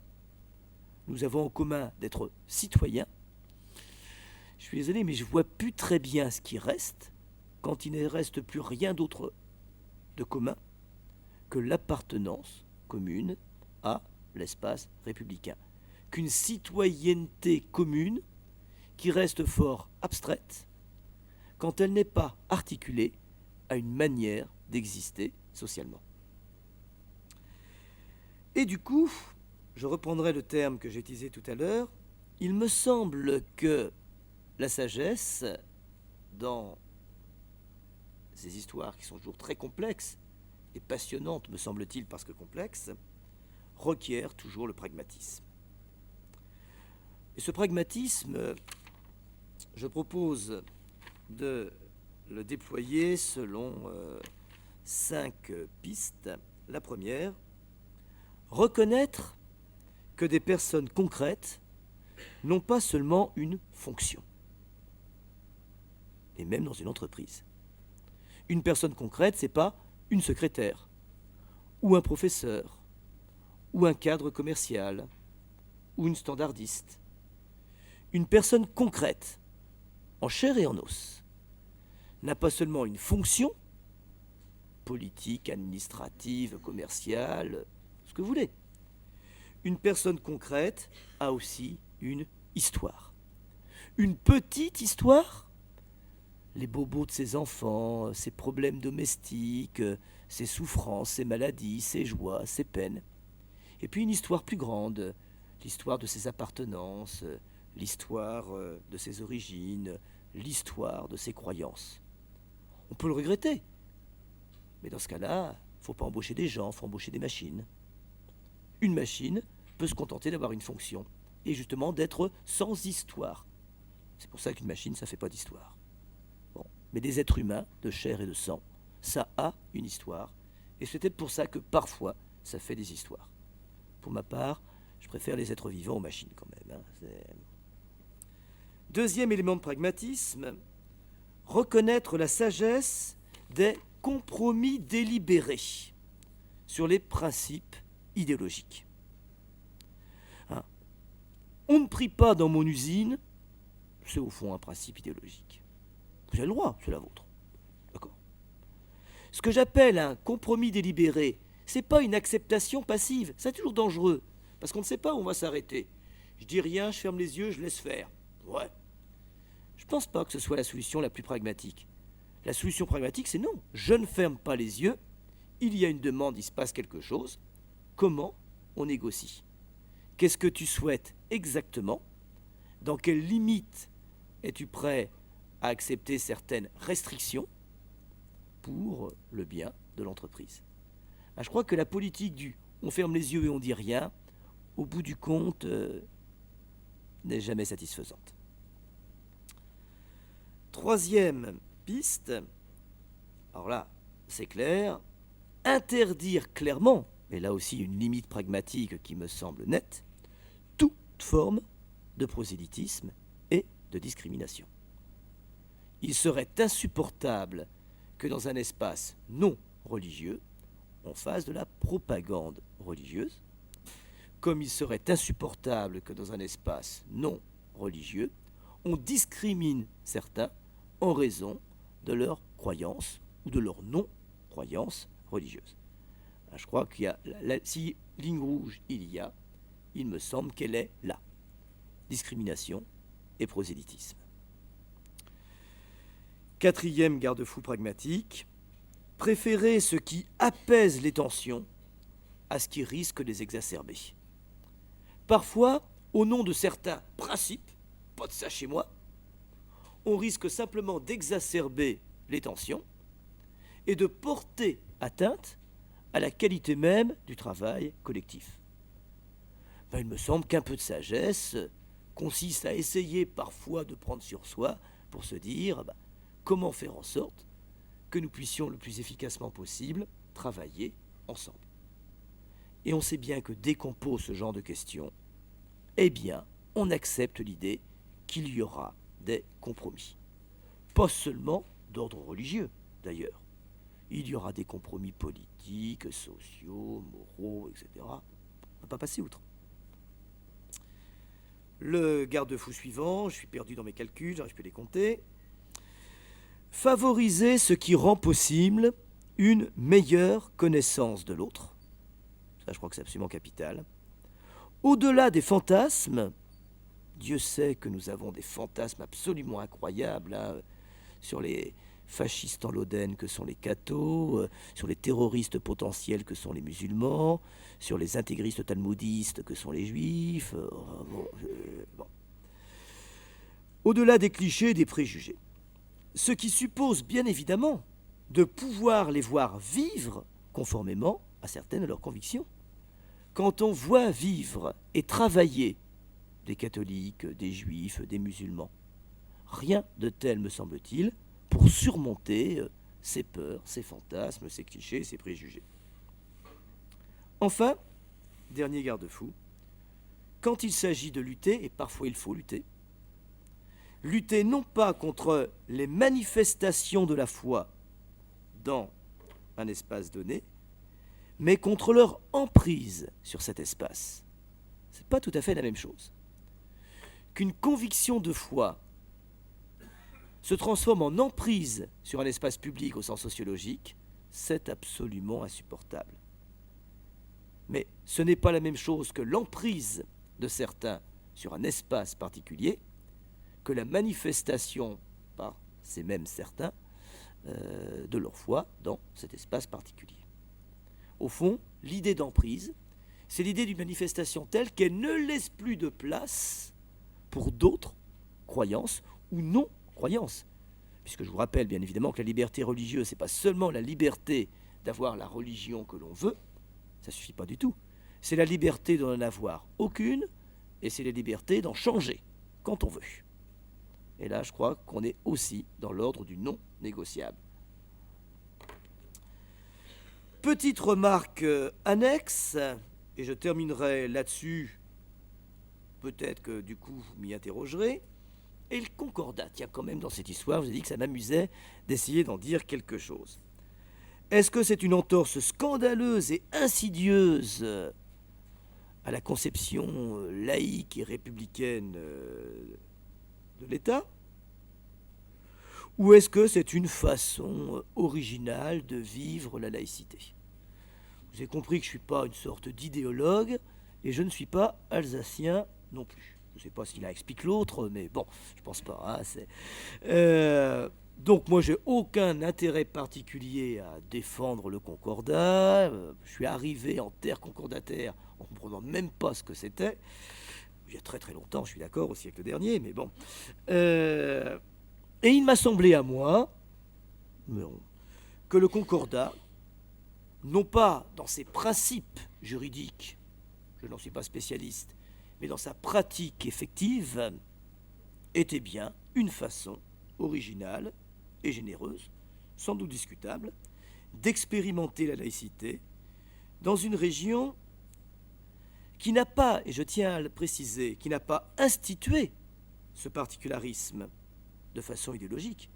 nous avons en commun d'être citoyens. Je suis désolé, mais je ne vois plus très bien ce qui reste quand il ne reste plus rien d'autre de commun que l'appartenance commune à l'espace républicain. Qu'une citoyenneté commune qui reste fort abstraite quand elle n'est pas articulée à une manière d'exister socialement. Et du coup, je reprendrai le terme que j'ai utilisé tout à l'heure, il me semble que la sagesse, dans ces histoires qui sont toujours très complexes et passionnante, me semble-t-il, parce que complexe, requiert toujours le pragmatisme. Et ce pragmatisme, je propose de le déployer selon 5 pistes. La première, reconnaître que des personnes concrètes n'ont pas seulement une fonction, et même dans une entreprise. Une personne concrète, ce n'est pas une secrétaire, ou un professeur, ou un cadre commercial, ou une standardiste. Une personne concrète, en chair et en os, n'a pas seulement une fonction, politique, administrative, commerciale, ce que vous voulez. Une personne concrète a aussi une histoire. Une petite histoire, les bobos de ses enfants, ses problèmes domestiques, ses souffrances, ses maladies, ses joies, ses peines. Et puis une histoire plus grande, l'histoire de ses appartenances, l'histoire de ses origines, l'histoire de ses croyances. On peut le regretter, mais dans ce cas-là, il ne faut pas embaucher des gens, il faut embaucher des machines. Une machine peut se contenter d'avoir une fonction, et justement d'être sans histoire. C'est pour ça qu'une machine, ça ne fait pas d'histoire. Bon. Mais des êtres humains, de chair et de sang, ça a une histoire, et c'est peut-être pour ça que parfois, ça fait des histoires. Pour ma part, je préfère les êtres vivants aux machines quand même. Deuxième élément de pragmatisme, reconnaître la sagesse des compromis délibérés sur les principes idéologiques. On ne prie pas dans mon usine, c'est au fond un principe idéologique. Vous avez le droit, c'est la vôtre. D'accord. Ce que j'appelle un compromis délibéré, c'est pas une acceptation passive. C'est toujours dangereux, parce qu'on ne sait pas où on va s'arrêter. Je dis rien, je ferme les yeux, je laisse faire. Ouais. Je ne pense pas que ce soit la solution la plus pragmatique. La solution pragmatique, c'est non. Je ne ferme pas les yeux, il y a une demande, il se passe quelque chose. Comment on négocie? Qu'est-ce que tu souhaites exactement? Dans quelles limites es-tu prêt à accepter certaines restrictions pour le bien de l'entreprise? Je crois que la politique du on ferme les yeux et on dit rien, au bout du compte, n'est jamais satisfaisante. Troisième piste, alors là, c'est clair, interdire clairement, et là aussi une limite pragmatique qui me semble nette, toute forme de prosélytisme et de discrimination. Il serait insupportable que dans un espace non religieux, on fasse de la propagande religieuse, comme il serait insupportable que dans un espace non religieux, on discrimine certains en raison de leur croyance ou de leur non-croyance religieuse. Je crois qu'il y a, si ligne rouge il me semble qu'elle est là. Discrimination et prosélytisme. Quatrième garde-fou pragmatique, préférer ce qui apaise les tensions à ce qui risque de les exacerber. Parfois, au nom de certains principes, pas de ça chez moi, on risque simplement d'exacerber les tensions et de porter atteinte à la qualité même du travail collectif. Il me semble qu'un peu de sagesse consiste à essayer parfois de prendre sur soi pour se dire comment faire en sorte que nous puissions le plus efficacement possible travailler ensemble. Et on sait bien que dès qu'on pose ce genre de questions, eh bien, on accepte l'idée qu'il y aura des compromis. Pas seulement d'ordre religieux, d'ailleurs. Il y aura des compromis politiques, sociaux, moraux, etc. On ne va pas passer outre. Le garde-fou suivant, je suis perdu dans mes calculs, j'arrive plus à les compter. Favoriser ce qui rend possible une meilleure connaissance de l'autre. Ça, je crois que c'est absolument capital. Au-delà des fantasmes, Dieu sait que nous avons des fantasmes absolument incroyables sur les fascistes en l'Oden que sont les cathos, sur les terroristes potentiels que sont les musulmans, sur les intégristes talmudistes que sont les juifs. Bon. Au-delà des clichés et des préjugés, ce qui suppose bien évidemment de pouvoir les voir vivre conformément à certaines de leurs convictions. Quand on voit vivre et travailler des catholiques, des juifs, des musulmans, rien de tel, me semble-t-il, pour surmonter ces peurs, ces fantasmes, ces clichés, ces préjugés. Enfin, dernier garde-fou, quand il s'agit de lutter, et parfois il faut lutter non pas contre les manifestations de la foi dans un espace donné, mais contre leur emprise sur cet espace. Ce n'est pas tout à fait la même chose. Qu'une conviction de foi se transforme en emprise sur un espace public au sens sociologique, c'est absolument insupportable. Mais ce n'est pas la même chose que l'emprise de certains sur un espace particulier, que la manifestation par ces mêmes certains de leur foi dans cet espace particulier. Au fond, l'idée d'emprise, c'est l'idée d'une manifestation telle qu'elle ne laisse plus de place pour d'autres croyances ou non-croyances. Puisque je vous rappelle bien évidemment que la liberté religieuse, ce n'est pas seulement la liberté d'avoir la religion que l'on veut, ça ne suffit pas du tout. C'est la liberté d'en avoir aucune, et c'est la liberté d'en changer quand on veut. Et là, je crois qu'on est aussi dans l'ordre du non négociable. Petite remarque annexe, et je terminerai là-dessus, peut-être que du coup vous m'y interrogerez, et le concordat. Tiens, quand même, dans cette histoire, je vous ai dit que ça m'amusait d'essayer d'en dire quelque chose. Est-ce que c'est une entorse scandaleuse et insidieuse à la conception laïque et républicaine de l'État? Ou est-ce que c'est une façon originale de vivre la laïcité? Vous avez compris que je ne suis pas une sorte d'idéologue et je ne suis pas alsacien non plus. Je ne sais pas si l'un explique l'autre, mais bon, je ne pense pas. Donc moi, j'ai aucun intérêt particulier à défendre le concordat. Je suis arrivé en terre concordataire en ne comprenant même pas ce que c'était. Il y a très très longtemps, je suis d'accord, au siècle dernier, mais bon. Et il m'a semblé à moi que le concordat, non pas dans ses principes juridiques, je n'en suis pas spécialiste, mais dans sa pratique effective, était bien une façon originale et généreuse, sans doute discutable, d'expérimenter la laïcité dans une région qui n'a pas, et je tiens à le préciser, qui n'a pas institué ce particularisme de façon idéologique.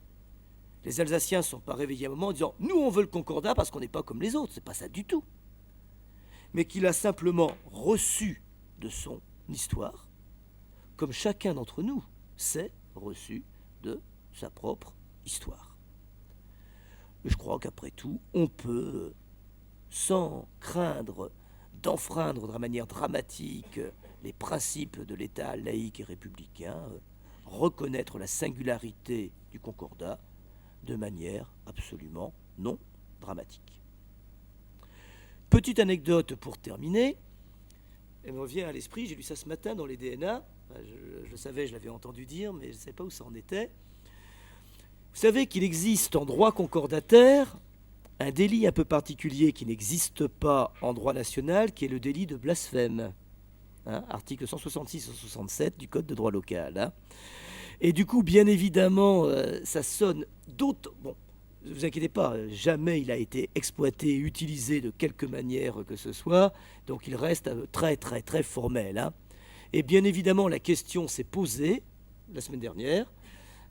Les Alsaciens ne sont pas réveillés à un moment en disant « nous, on veut le concordat parce qu'on n'est pas comme les autres ». Ce n'est pas ça du tout. Mais qu'il a simplement reçu de son histoire, comme chacun d'entre nous s'est reçu de sa propre histoire. Je crois qu'après tout, on peut, sans craindre d'enfreindre de manière dramatique les principes de l'État laïque et républicain, reconnaître la singularité du concordat de manière absolument non dramatique. Petite anecdote pour terminer, elle me revient à l'esprit, j'ai lu ça ce matin dans les DNA, je le savais, je l'avais entendu dire, mais je ne sais pas où ça en était. Vous savez qu'il existe en droit concordataire un délit un peu particulier qui n'existe pas en droit national, qui est le délit de blasphème. Article 166-167 du Code de droit local. Et du coup, bien évidemment, ça sonne d'autres... Bon, ne vous inquiétez pas, jamais il a été exploité, utilisé de quelque manière que ce soit, donc il reste très, très, très formel. Et bien évidemment, la question s'est posée la semaine dernière.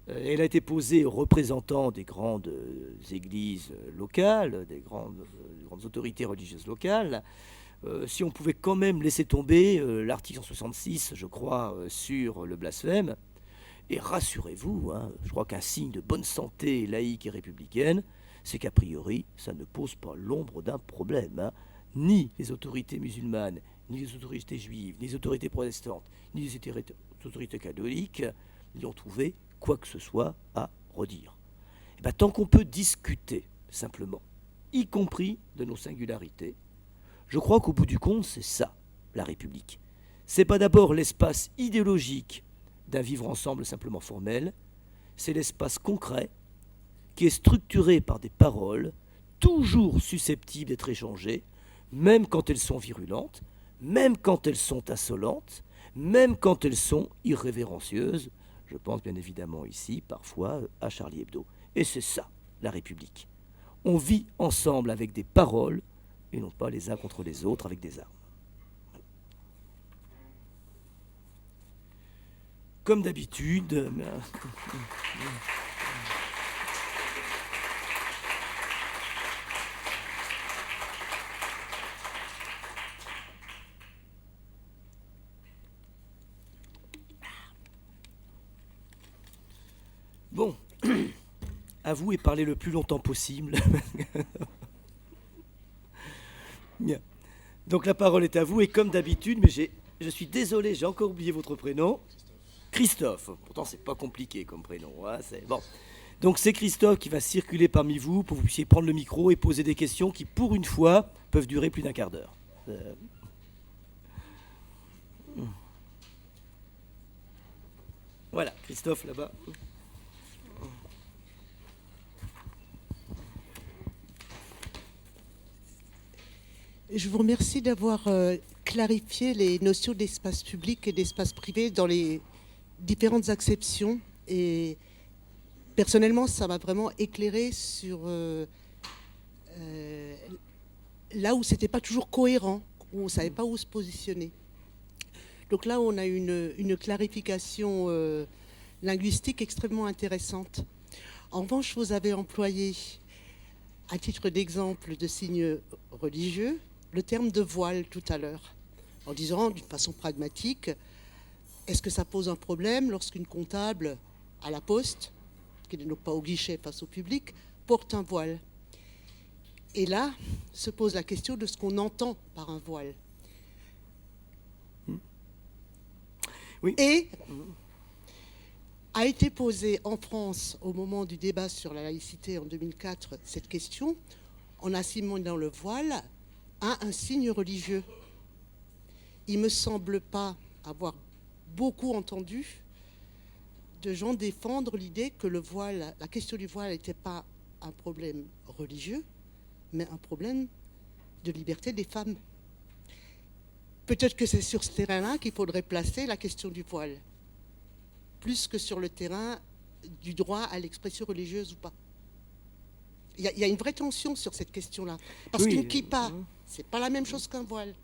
Elle a été posée aux représentants des grandes églises locales, des grandes autorités religieuses locales, si on pouvait quand même laisser tomber l'article 166, je crois, sur le blasphème. Et rassurez-vous, je crois qu'un signe de bonne santé laïque et républicaine, c'est qu'a priori, ça ne pose pas l'ombre d'un problème. Ni les autorités musulmanes, ni les autorités juives, ni les autorités protestantes, ni les autorités catholiques n'y ont trouvé quoi que ce soit à redire. Et bien, tant qu'on peut discuter, simplement, y compris de nos singularités, je crois qu'au bout du compte, c'est ça, la République. C'est pas d'abord l'espace idéologique d'un vivre ensemble simplement formel, c'est l'espace concret qui est structuré par des paroles toujours susceptibles d'être échangées, même quand elles sont virulentes, même quand elles sont insolentes, même quand elles sont irrévérencieuses. Je pense bien évidemment ici, parfois, à Charlie Hebdo. Et c'est ça, la République. On vit ensemble avec des paroles, et non pas les uns contre les autres avec des armes. Comme d'habitude... Bon, à vous et parlez le plus longtemps possible. Bien. Donc la parole est à vous et comme d'habitude, mais je suis désolé, j'ai encore oublié votre prénom. Christophe. Pourtant, c'est pas compliqué comme prénom. Hein, bon. Donc c'est Christophe qui va circuler parmi vous pour que vous puissiez prendre le micro et poser des questions qui, pour une fois, peuvent durer plus d'un quart d'heure. Voilà, Christophe là-bas. Je vous remercie d'avoir clarifié les notions d'espace public et d'espace privé dans les différentes acceptions. Et personnellement, ça m'a vraiment éclairé sur là où c'était pas toujours cohérent, où on ne savait pas où se positionner. Donc là, on a une clarification linguistique extrêmement intéressante. En revanche, vous avez employé, à titre d'exemple de signe religieux, le terme de voile tout à l'heure, en disant d'une façon pragmatique, est-ce que ça pose un problème lorsqu'une comptable à la poste, qui n'est donc pas au guichet face au public, porte un voile? Et là se pose la question de ce qu'on entend par un voile. Oui. Et a été posée en France, au moment du débat sur la laïcité en 2004, cette question, en assimilant le voile à un signe religieux. Il ne me semble pas avoir beaucoup entendu de gens défendre l'idée que le voile, la question du voile n'était pas un problème religieux, mais un problème de liberté des femmes. Peut-être que c'est sur ce terrain-là qu'il faudrait placer la question du voile, plus que sur le terrain du droit à l'expression religieuse ou pas. Il y a une vraie tension sur cette question-là. Parce Oui, qu'une kippa, c'est pas la même chose qu'un voile.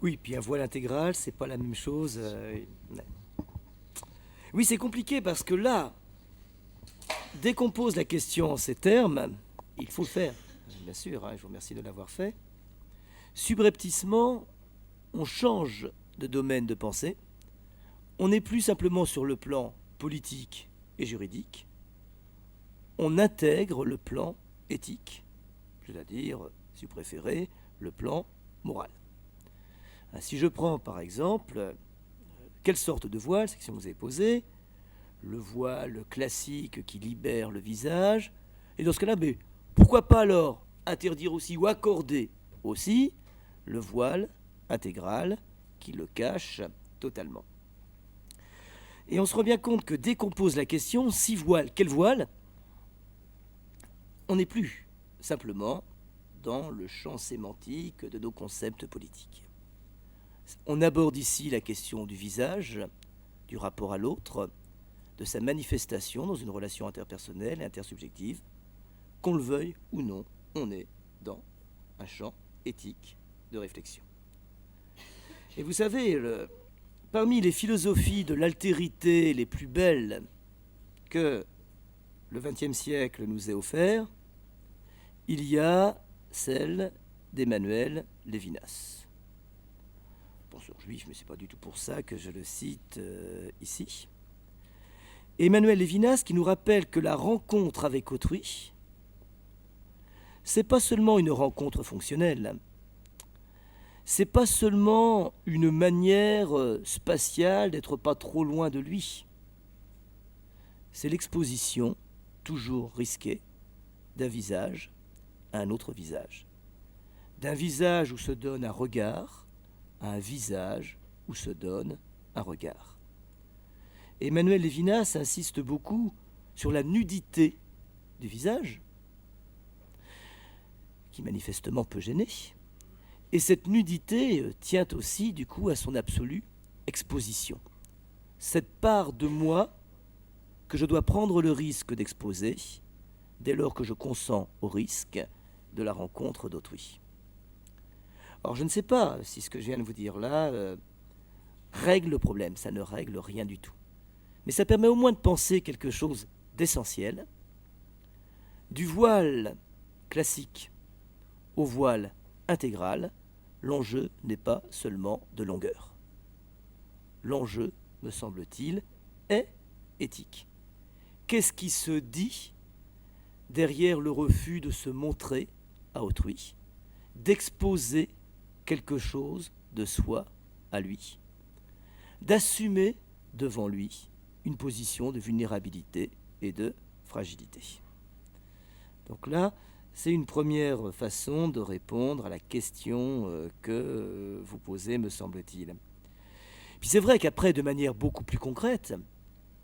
Oui, puis un voile intégral, c'est pas la même chose. Oui, c'est compliqué parce que là, dès qu'on pose la question en ces termes, il faut le faire, bien sûr, hein, je vous remercie de l'avoir fait. Subrepticement, on change de domaine de pensée. On n'est plus simplement sur le plan politique et juridique. On intègre le plan éthique, c'est-à-dire, si vous préférez, le plan moral. Si je prends par exemple, quelle sorte de voile, c'est que si vous avez posé, le voile classique qui libère le visage, et dans ce cas-là, mais pourquoi pas alors interdire aussi ou accorder aussi le voile intégral qui le cache totalement. Et on se rend bien compte que dès qu'on pose la question, si voile, quel voile, on n'est plus simplement dans le champ sémantique de nos concepts politiques. On aborde ici la question du visage, du rapport à l'autre, de sa manifestation dans une relation interpersonnelle et intersubjective. Qu'on le veuille ou non, on est dans un champ éthique de réflexion. Et vous savez, parmi les philosophies de l'altérité les plus belles que le XXe siècle nous ait offert, il y a celle d'Emmanuel Lévinas. Penseur juif, mais ce n'est pas du tout pour ça que je le cite ici. Emmanuel Lévinas qui nous rappelle que la rencontre avec autrui, c'est pas seulement une rencontre fonctionnelle, c'est pas seulement une manière spatiale d'être pas trop loin de lui, c'est l'exposition, toujours risquée, d'un visage à un autre visage. D'un visage où se donne un regard à un visage où se donne un regard. Emmanuel Lévinas insiste beaucoup sur la nudité du visage, qui manifestement peut gêner. Et cette nudité tient aussi, du coup, à son absolue exposition. Cette part de moi que je dois prendre le risque d'exposer dès lors que je consens au risque de la rencontre d'autrui. Alors je ne sais pas si ce que je viens de vous dire là règle le problème, ça ne règle rien du tout. Mais ça permet au moins de penser quelque chose d'essentiel. Du voile classique au voile intégral, l'enjeu n'est pas seulement de longueur. L'enjeu, me semble-t-il, est éthique. Qu'est-ce qui se dit derrière le refus de se montrer à autrui, d'exposer quelque chose de soi à lui, d'assumer devant lui une position de vulnérabilité et de fragilité. Donc là, c'est une première façon de répondre à la question que vous posez, me semble-t-il. Puis c'est vrai qu'après, de manière beaucoup plus concrète,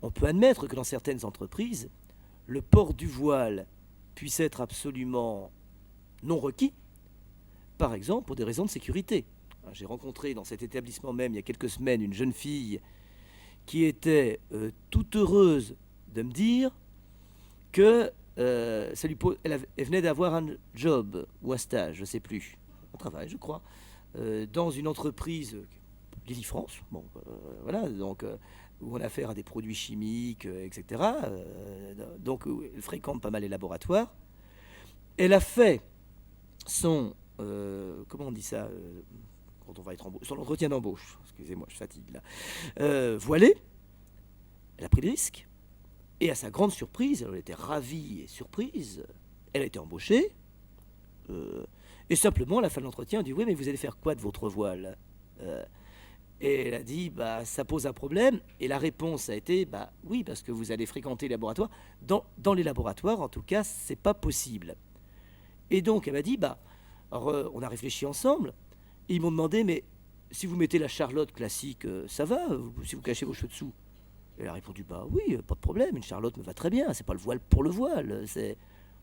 on peut admettre que dans certaines entreprises, le port du voile puisse être absolument non requis, par exemple pour des raisons de sécurité. J'ai rencontré dans cet établissement même il y a quelques semaines une jeune fille qui était toute heureuse de me dire que elle venait d'avoir un job ou un stage, je ne sais plus, un travail je crois, dans une entreprise, Lily France, bon, voilà, donc où on a affaire à des produits chimiques, etc. Donc elle fréquente pas mal les laboratoires. Elle a fait son, comment on dit ça, quand on va être embauché, son entretien d'embauche, excusez-moi, je fatigue là, voilée, elle a pris des risques, et à sa grande surprise, elle était ravie et surprise, elle a été embauchée, et simplement à la fin de l'entretien, on dit « Oui, mais vous allez faire quoi de votre voile ?» Et elle a dit bah, « Ça pose un problème », et la réponse a été bah, « Oui, parce que vous allez fréquenter les laboratoires. Dans les laboratoires, en tout cas, c'est pas possible. » Et donc, elle m'a dit bah, alors, on a réfléchi ensemble, et ils m'ont demandé « Mais si vous mettez la Charlotte classique, ça va, si vous cachez vos cheveux dessous ?» Elle a répondu bah oui, pas de problème, une Charlotte me va très bien, c'est pas le voile pour le voile, c'est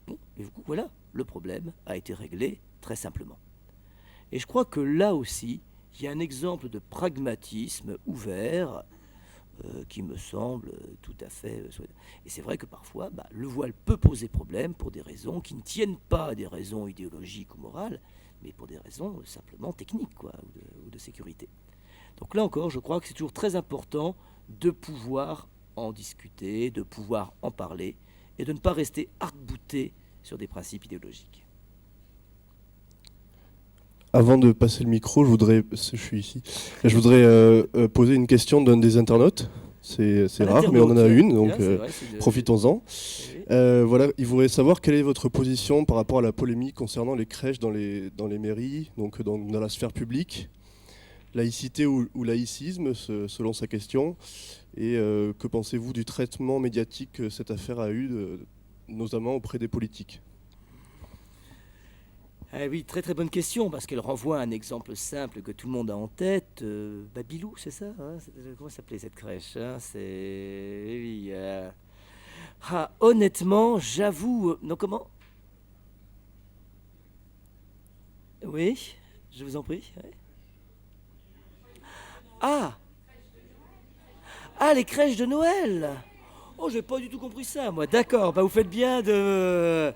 bon. Et du coup, voilà, le problème a été réglé très simplement. Et je crois que là aussi, il y a un exemple de pragmatisme ouvert qui me semble tout à fait. Et c'est vrai que parfois, bah, le voile peut poser problème pour des raisons qui ne tiennent pas à des raisons idéologiques ou morales, mais pour des raisons simplement techniques, quoi, ou de sécurité. Donc là encore, je crois que c'est toujours très important de pouvoir en discuter, de pouvoir en parler, et de ne pas rester arc-bouté sur des principes idéologiques. Avant de passer le micro, je suis ici. Je voudrais poser une question d'un des internautes. C'est rare, mais on en a une, donc profitons-en. Oui. Voilà, il voudrait savoir quelle est votre position par rapport à la polémique concernant les crèches dans les mairies, donc dans la sphère publique. Laïcité ou laïcisme, selon sa question. Et que pensez-vous du traitement médiatique que cette affaire a eu, notamment auprès des politiques ? Oui, très très bonne question, parce qu'elle renvoie à un exemple simple que tout le monde a en tête. Babylou, c'est ça hein, comment s'appelait cette crèche hein, oui, honnêtement, j'avoue... Non, comment ? Oui, je vous en prie. Oui. Ah, les crèches de Noël. Oh, j'ai pas du tout compris ça, moi. D'accord, bah vous faites bien de...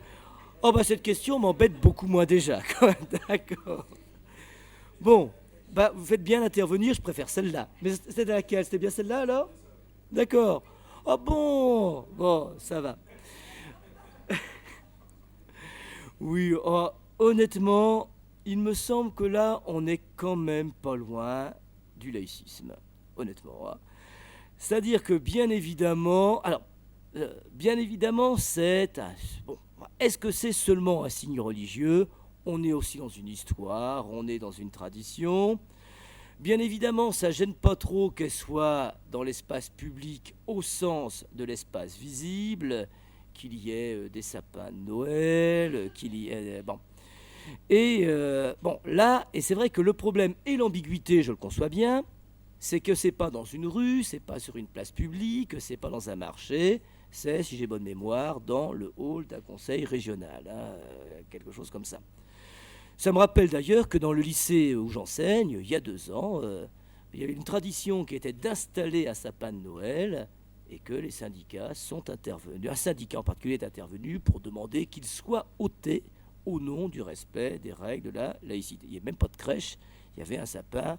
Oh, bah cette question m'embête beaucoup moins déjà, quand même. D'accord. Bon, bah vous faites bien d'intervenir, je préfère celle-là. Mais c'était laquelle ? C'était bien celle-là, alors ? D'accord. Oh bon, ça va. Oui, honnêtement, il me semble que là, on n'est quand même pas loin du laïcisme, honnêtement. C'est-à-dire que bien évidemment, c'est bon. Est-ce que c'est seulement un signe religieux ? On est aussi dans une histoire, on est dans une tradition. Bien évidemment, ça gêne pas trop qu'elle soit dans l'espace public au sens de l'espace visible, qu'il y ait des sapins de Noël, qu'il y ait bon. Et là, et c'est vrai que le problème et l'ambiguïté, je le conçois bien, c'est que c'est pas dans une rue, c'est pas sur une place publique, c'est pas dans un marché, C'est, si j'ai bonne mémoire, dans le hall d'un conseil régional, quelque chose comme ça. Ça me rappelle d'ailleurs que dans le lycée où j'enseigne, il y a 2 ans, il y avait une tradition qui était d'installer un sapin de Noël et que les syndicats sont intervenus, un syndicat en particulier est intervenu pour demander qu'il soit ôté au nom du respect des règles de la laïcité. Il n'y avait même pas de crèche, il y avait un sapin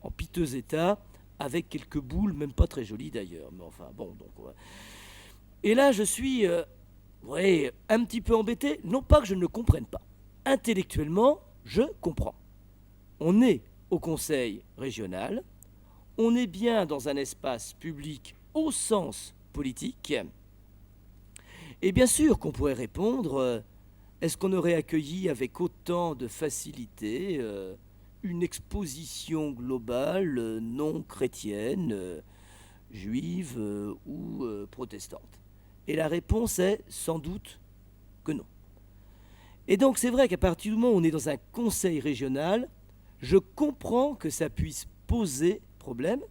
en piteux état avec quelques boules, même pas très jolies d'ailleurs. Mais enfin, bon, donc... Ouais. Et là, je suis un petit peu embêté, non pas que je ne le comprenne pas. Intellectuellement, je comprends. On est au conseil régional, on est bien dans un espace public au sens politique, et bien sûr qu'on pourrait répondre, est-ce qu'on aurait accueilli avec autant de facilité une exposition globale non chrétienne, juive ou protestante? Et la réponse est sans doute que non. Et donc c'est vrai qu'à partir du moment où on est dans un conseil régional, je comprends que ça puisse poser problème,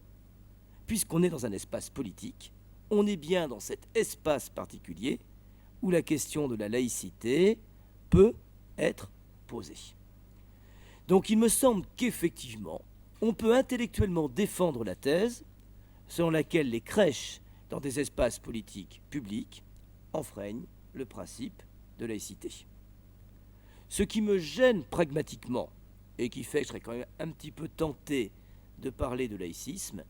puisqu'on est dans un espace politique, on est bien dans cet espace particulier où la question de la laïcité peut être posée. Donc il me semble qu'effectivement, on peut intellectuellement défendre la thèse selon laquelle les crèches dans des espaces politiques publics enfreignent le principe de laïcité. Ce qui me gêne pragmatiquement, et qui fait que je serais quand même un petit peu tenté de parler de laïcisme,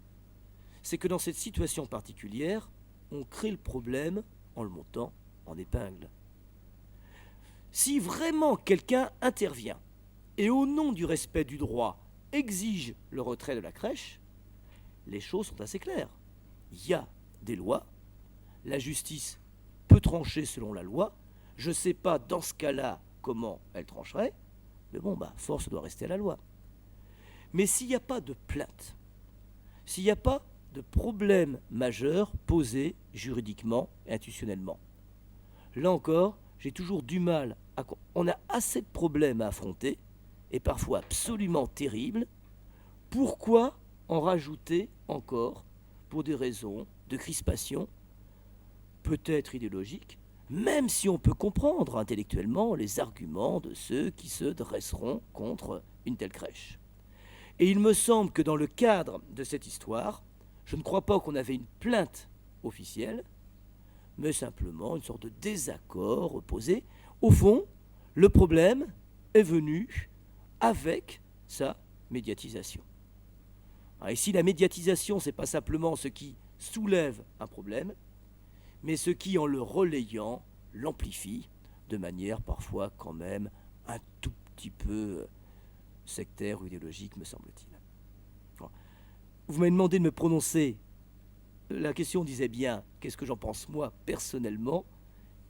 c'est que dans cette situation particulière, on crée le problème en le montant en épingle. Si vraiment quelqu'un intervient et au nom du respect du droit exige le retrait de la crèche, les choses sont assez claires. Il y a des lois, la justice peut trancher selon la loi, je ne sais pas dans ce cas-là comment elle trancherait, mais bon, force doit rester à la loi. Mais s'il n'y a pas de plainte, s'il n'y a pas de problème majeur posé juridiquement et institutionnellement, là encore, j'ai toujours du mal à... On a assez de problèmes à affronter, et parfois absolument terribles. Pourquoi en rajouter encore pour des raisons de crispation, peut-être idéologiques, même si on peut comprendre intellectuellement les arguments de ceux qui se dresseront contre une telle crèche. Et il me semble que dans le cadre de cette histoire, je ne crois pas qu'on avait une plainte officielle, mais simplement une sorte de désaccord opposé. Au fond, le problème est venu avec sa médiatisation. Et si la médiatisation, ce n'est pas simplement ce qui soulève un problème, mais ce qui, en le relayant, l'amplifie de manière parfois quand même un tout petit peu sectaire ou idéologique, me semble-t-il. Vous m'avez demandé de me prononcer. La question disait bien qu'est-ce que j'en pense moi personnellement,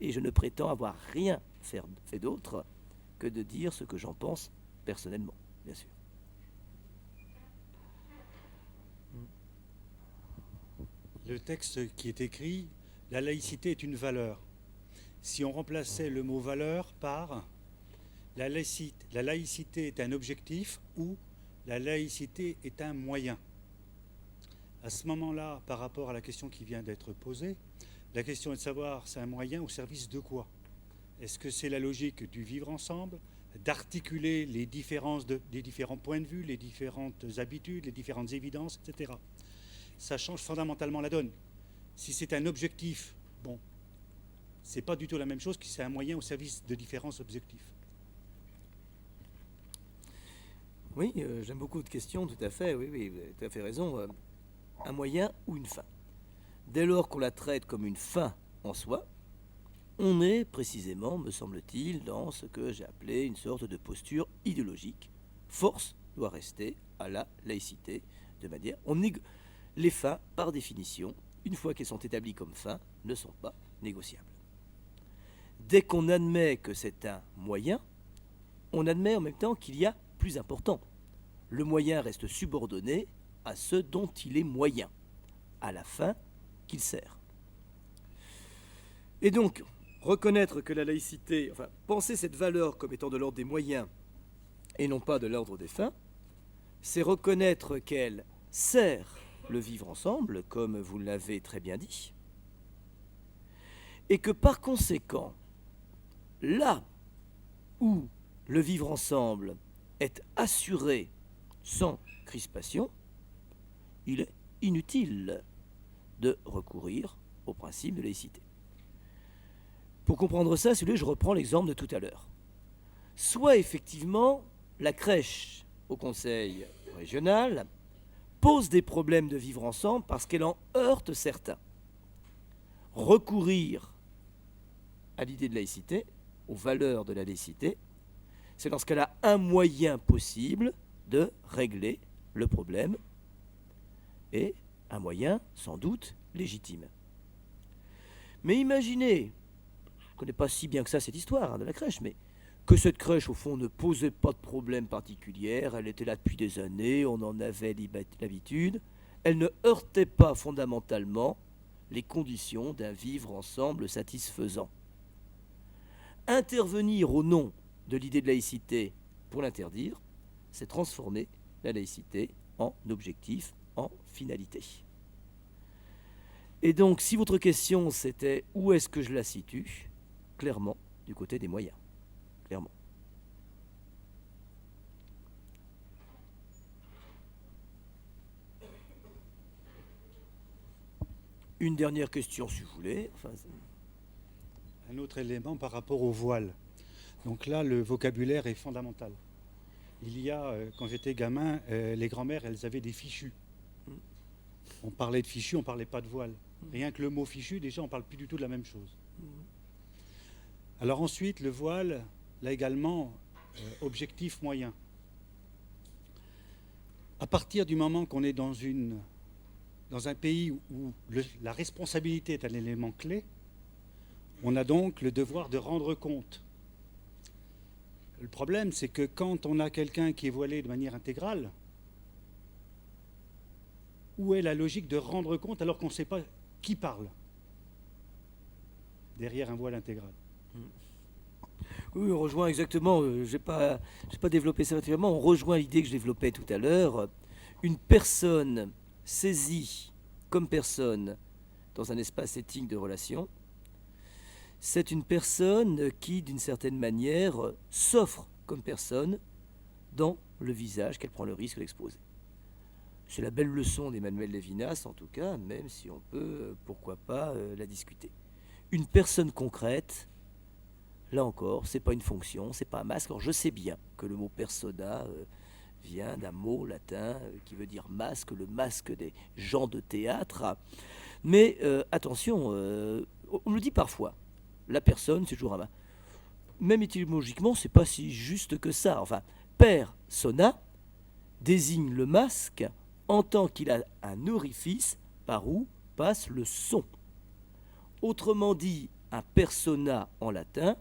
et je ne prétends avoir rien fait d'autre que de dire ce que j'en pense personnellement, bien sûr. Le texte qui est écrit, la laïcité est une valeur. Si on remplaçait le mot valeur par la laïcité est un objectif ou la laïcité est un moyen. À ce moment-là, par rapport à la question qui vient d'être posée, la question est de savoir c'est un moyen au service de quoi? Est-ce que c'est la logique du vivre ensemble, d'articuler les différences des différents points de vue, les différentes habitudes, les différentes évidences, etc. Ça change fondamentalement la donne. Si c'est un objectif, bon, c'est pas du tout la même chose que si c'est un moyen au service de différents objectifs. Oui, j'aime beaucoup votre question, tout à fait, oui, vous avez tout à fait raison. Un moyen ou une fin. Dès lors qu'on la traite comme une fin en soi, on est précisément, me semble-t-il, dans ce que j'ai appelé une sorte de posture idéologique. Force doit rester à la laïcité, de manière... Les fins, par définition, une fois qu'elles sont établies comme fins, ne sont pas négociables. Dès qu'on admet que c'est un moyen, on admet en même temps qu'il y a plus important. Le moyen reste subordonné à ce dont il est moyen, à la fin qu'il sert. Et donc, reconnaître que la laïcité, penser cette valeur comme étant de l'ordre des moyens et non pas de l'ordre des fins, c'est reconnaître qu'elle sert le vivre ensemble, comme vous l'avez très bien dit, Et que par conséquent, là où le vivre ensemble est assuré sans crispation, il est inutile de recourir au principe de laïcité. Pour comprendre ça, si vous voulez, je reprends l'exemple de tout à l'heure. Soit effectivement, la crèche au conseil régional pose des problèmes de vivre ensemble parce qu'elle en heurte certains. Recourir à l'idée de laïcité, aux valeurs de la laïcité, c'est dans ce cas-là un moyen possible de régler le problème et un moyen sans doute légitime. Mais imaginez, je ne connais pas si bien que ça cette histoire de la crèche, mais que cette crèche au fond ne posait pas de problème particulier, elle était là depuis des années, on en avait l'habitude, elle ne heurtait pas fondamentalement les conditions d'un vivre ensemble satisfaisant. Intervenir au nom de l'idée de laïcité pour l'interdire, c'est transformer la laïcité en objectif, en finalité. Et donc, si votre question c'était où est-ce que je la situe, clairement du côté des moyens. Clairement. Une dernière question, si vous voulez. Un autre élément par rapport au voile. Donc là, le vocabulaire est fondamental. Il y a, quand j'étais gamin, les grand-mères, elles avaient des fichus. On parlait de fichus, on ne parlait pas de voile. Rien que le mot fichu, déjà, on ne parle plus du tout de la même chose. Alors ensuite, le voile, là également, objectif moyen. À partir du moment qu'on est dans un pays où la responsabilité est un élément clé, on a donc le devoir de rendre compte. Le problème, c'est que quand on a quelqu'un qui est voilé de manière intégrale, où est la logique de rendre compte alors qu'on ne sait pas qui parle derrière un voile intégral? Oui, on rejoint exactement, je n'ai pas développé ça naturellement, on rejoint l'idée que je développais tout à l'heure. Une personne saisie comme personne dans un espace éthique de relation, c'est une personne qui, d'une certaine manière, s'offre comme personne dans le visage qu'elle prend le risque d'exposer. C'est la belle leçon d'Emmanuel Levinas, en tout cas, même si on peut, pourquoi pas, la discuter. Une personne concrète, là encore, c'est pas une fonction, c'est pas un masque. Alors je sais bien que le mot persona vient d'un mot latin qui veut dire masque, le masque des gens de théâtre. Mais attention, on me le dit parfois. La personne, c'est toujours un masque. Même étymologiquement, c'est pas si juste que ça. Enfin, persona désigne le masque en tant qu'il a un orifice par où passe le son. Autrement dit, un persona en latin,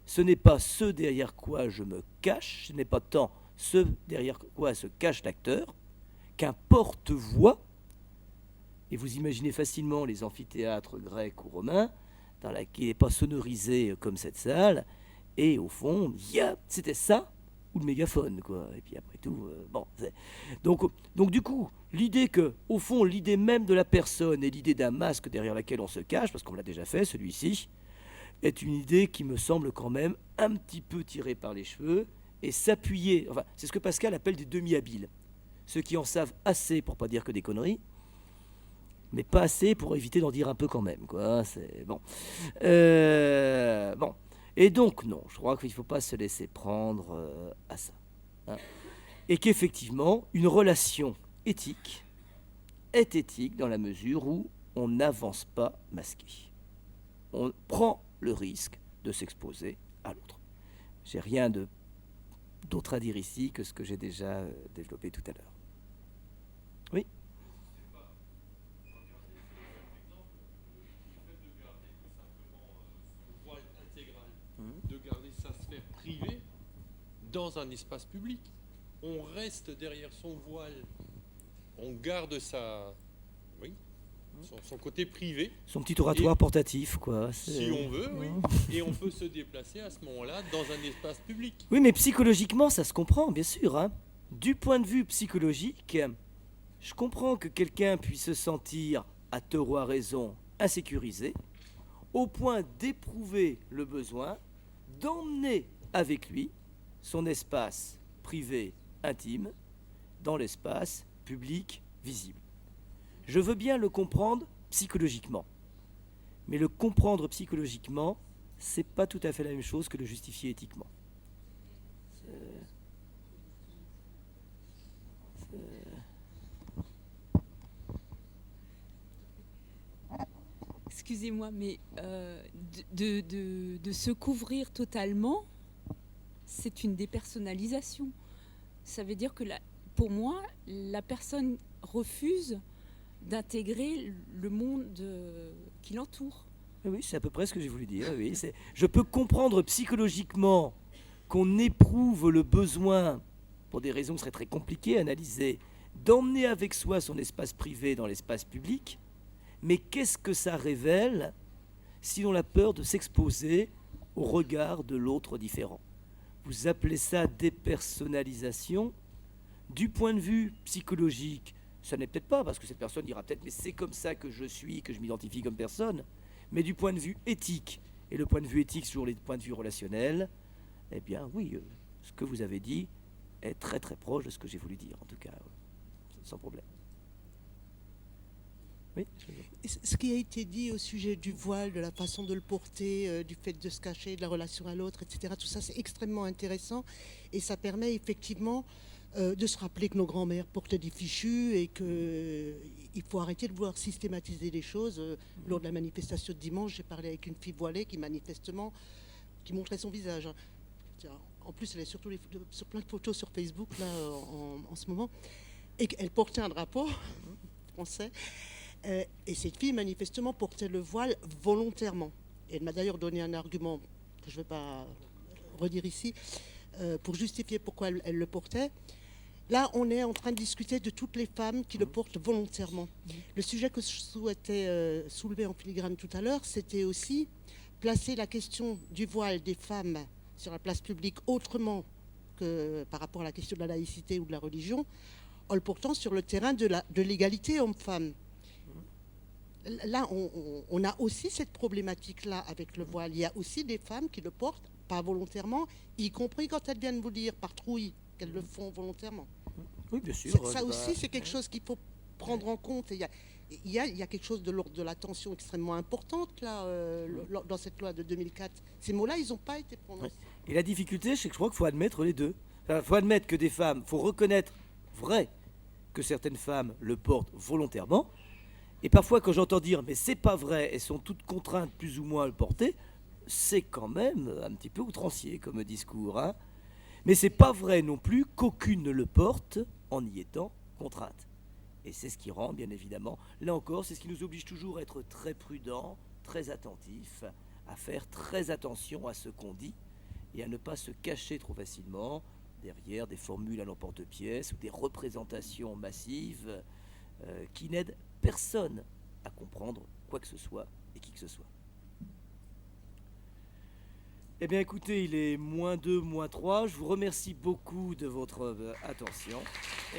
ce n'est pas ce derrière quoi je me cache, ce n'est pas tant ce derrière quoi se cache l'acteur, qu'un porte-voix, et vous imaginez facilement les amphithéâtres grecs ou romains, qui n'est pas sonorisé comme cette salle, et au fond, c'était ça, ou le mégaphone, quoi. Et puis après tout, bon. Donc du coup, l'idée que, au fond, l'idée même de la personne et l'idée d'un masque derrière laquelle on se cache, parce qu'on l'a déjà fait, celui-ci, est une idée qui me semble quand même un petit peu tirée par les cheveux et s'appuyer, enfin, c'est ce que Pascal appelle des demi-habiles. Ceux qui en savent assez pour pas dire que des conneries, mais pas assez pour éviter d'en dire un peu quand même, quoi. C'est bon. Bon. Et donc, non, je crois qu'il ne faut pas se laisser prendre à ça. Hein. Et qu'effectivement, une relation éthique est éthique dans la mesure où on n'avance pas masqué. On prend le risque de s'exposer à l'autre. J'ai rien d'autre à dire ici que ce que j'ai déjà développé tout à l'heure. Oui. De garder sa sphère privée dans un espace public. On reste derrière son voile, on garde son côté privé. Son petit oratoire portatif, quoi. Si on veut, oui. Et on peut se déplacer à ce moment-là dans un espace public. Oui, mais psychologiquement, ça se comprend, bien sûr. Hein. Du point de vue psychologique, je comprends que quelqu'un puisse se sentir, à tort ou à raison, insécurisé, au point d'éprouver le besoin d'emmener avec lui son espace privé intime dans l'espace public visible. Je veux bien le comprendre psychologiquement, mais le comprendre psychologiquement, c'est pas tout à fait la même chose que le justifier éthiquement. Excusez-moi, mais de se couvrir totalement, c'est une dépersonnalisation. Ça veut dire que, pour moi, la personne refuse d'intégrer le monde qui l'entoure. Oui, c'est à peu près ce que j'ai voulu dire. Oui, je peux comprendre psychologiquement qu'on éprouve le besoin, pour des raisons qui seraient très compliquées à analyser, d'emmener avec soi son espace privé dans l'espace public. Mais qu'est-ce que ça révèle sinon la peur de s'exposer au regard de l'autre différent? Vous appelez ça dépersonnalisation? Du point de vue psychologique, ça n'est peut-être pas, parce que cette personne dira peut-être mais c'est comme ça que je suis, que je m'identifie comme personne. Mais du point de vue éthique, et le point de vue éthique sur les points de vue relationnels, eh bien oui, ce que vous avez dit est très très proche de ce que j'ai voulu dire, en tout cas, sans problème. Oui. Ce qui a été dit au sujet du voile, de la façon de le porter, du fait de se cacher, de la relation à l'autre, etc., tout ça c'est extrêmement intéressant et ça permet effectivement de se rappeler que nos grands-mères portaient des fichus et qu'il faut arrêter de vouloir systématiser les choses. Lors de la manifestation de dimanche, j'ai parlé avec une fille voilée qui manifestement qui montrait son visage. En plus, elle est surtout sur plein de photos sur Facebook là, en ce moment, et qu'elle portait un drapeau français. Et cette fille, manifestement, portait le voile volontairement. Et elle m'a d'ailleurs donné un argument que je ne vais pas redire ici, pour justifier pourquoi elle le portait. Là, on est en train de discuter de toutes les femmes qui le portent volontairement. Le sujet que je souhaitais soulever en filigrane tout à l'heure, c'était aussi placer la question du voile des femmes sur la place publique autrement que par rapport à la question de la laïcité ou de la religion, en le portant sur le terrain de l'égalité homme-femme. Là, on a aussi cette problématique-là avec le voile. Il y a aussi des femmes qui le portent pas volontairement, y compris quand elles viennent vous dire par trouille qu'elles le font volontairement. Oui, bien sûr. Ça aussi, c'est quelque chose qu'il faut prendre en compte. Et il y a quelque chose de l'ordre de la tension extrêmement importante là, dans cette loi de 2004. Ces mots-là, ils n'ont pas été prononcés. Et la difficulté, c'est que je crois qu'il faut admettre les deux. Il faut admettre que des femmes, il faut reconnaître, vrai, que certaines femmes le portent volontairement. Et parfois, quand j'entends dire « mais c'est pas vrai, elles sont toutes contraintes plus ou moins à le porter », c'est quand même un petit peu outrancier comme discours. Hein. Mais c'est pas vrai non plus qu'aucune ne le porte en y étant contrainte. Et c'est ce qui rend, bien évidemment, là encore, c'est ce qui nous oblige toujours à être très prudents, très attentifs, à faire très attention à ce qu'on dit et à ne pas se cacher trop facilement derrière des formules à l'emporte-pièce ou des représentations massives qui n'aident personne à comprendre quoi que ce soit et qui que ce soit. Eh bien écoutez, il est -2, -3. Je vous remercie beaucoup de votre attention. Et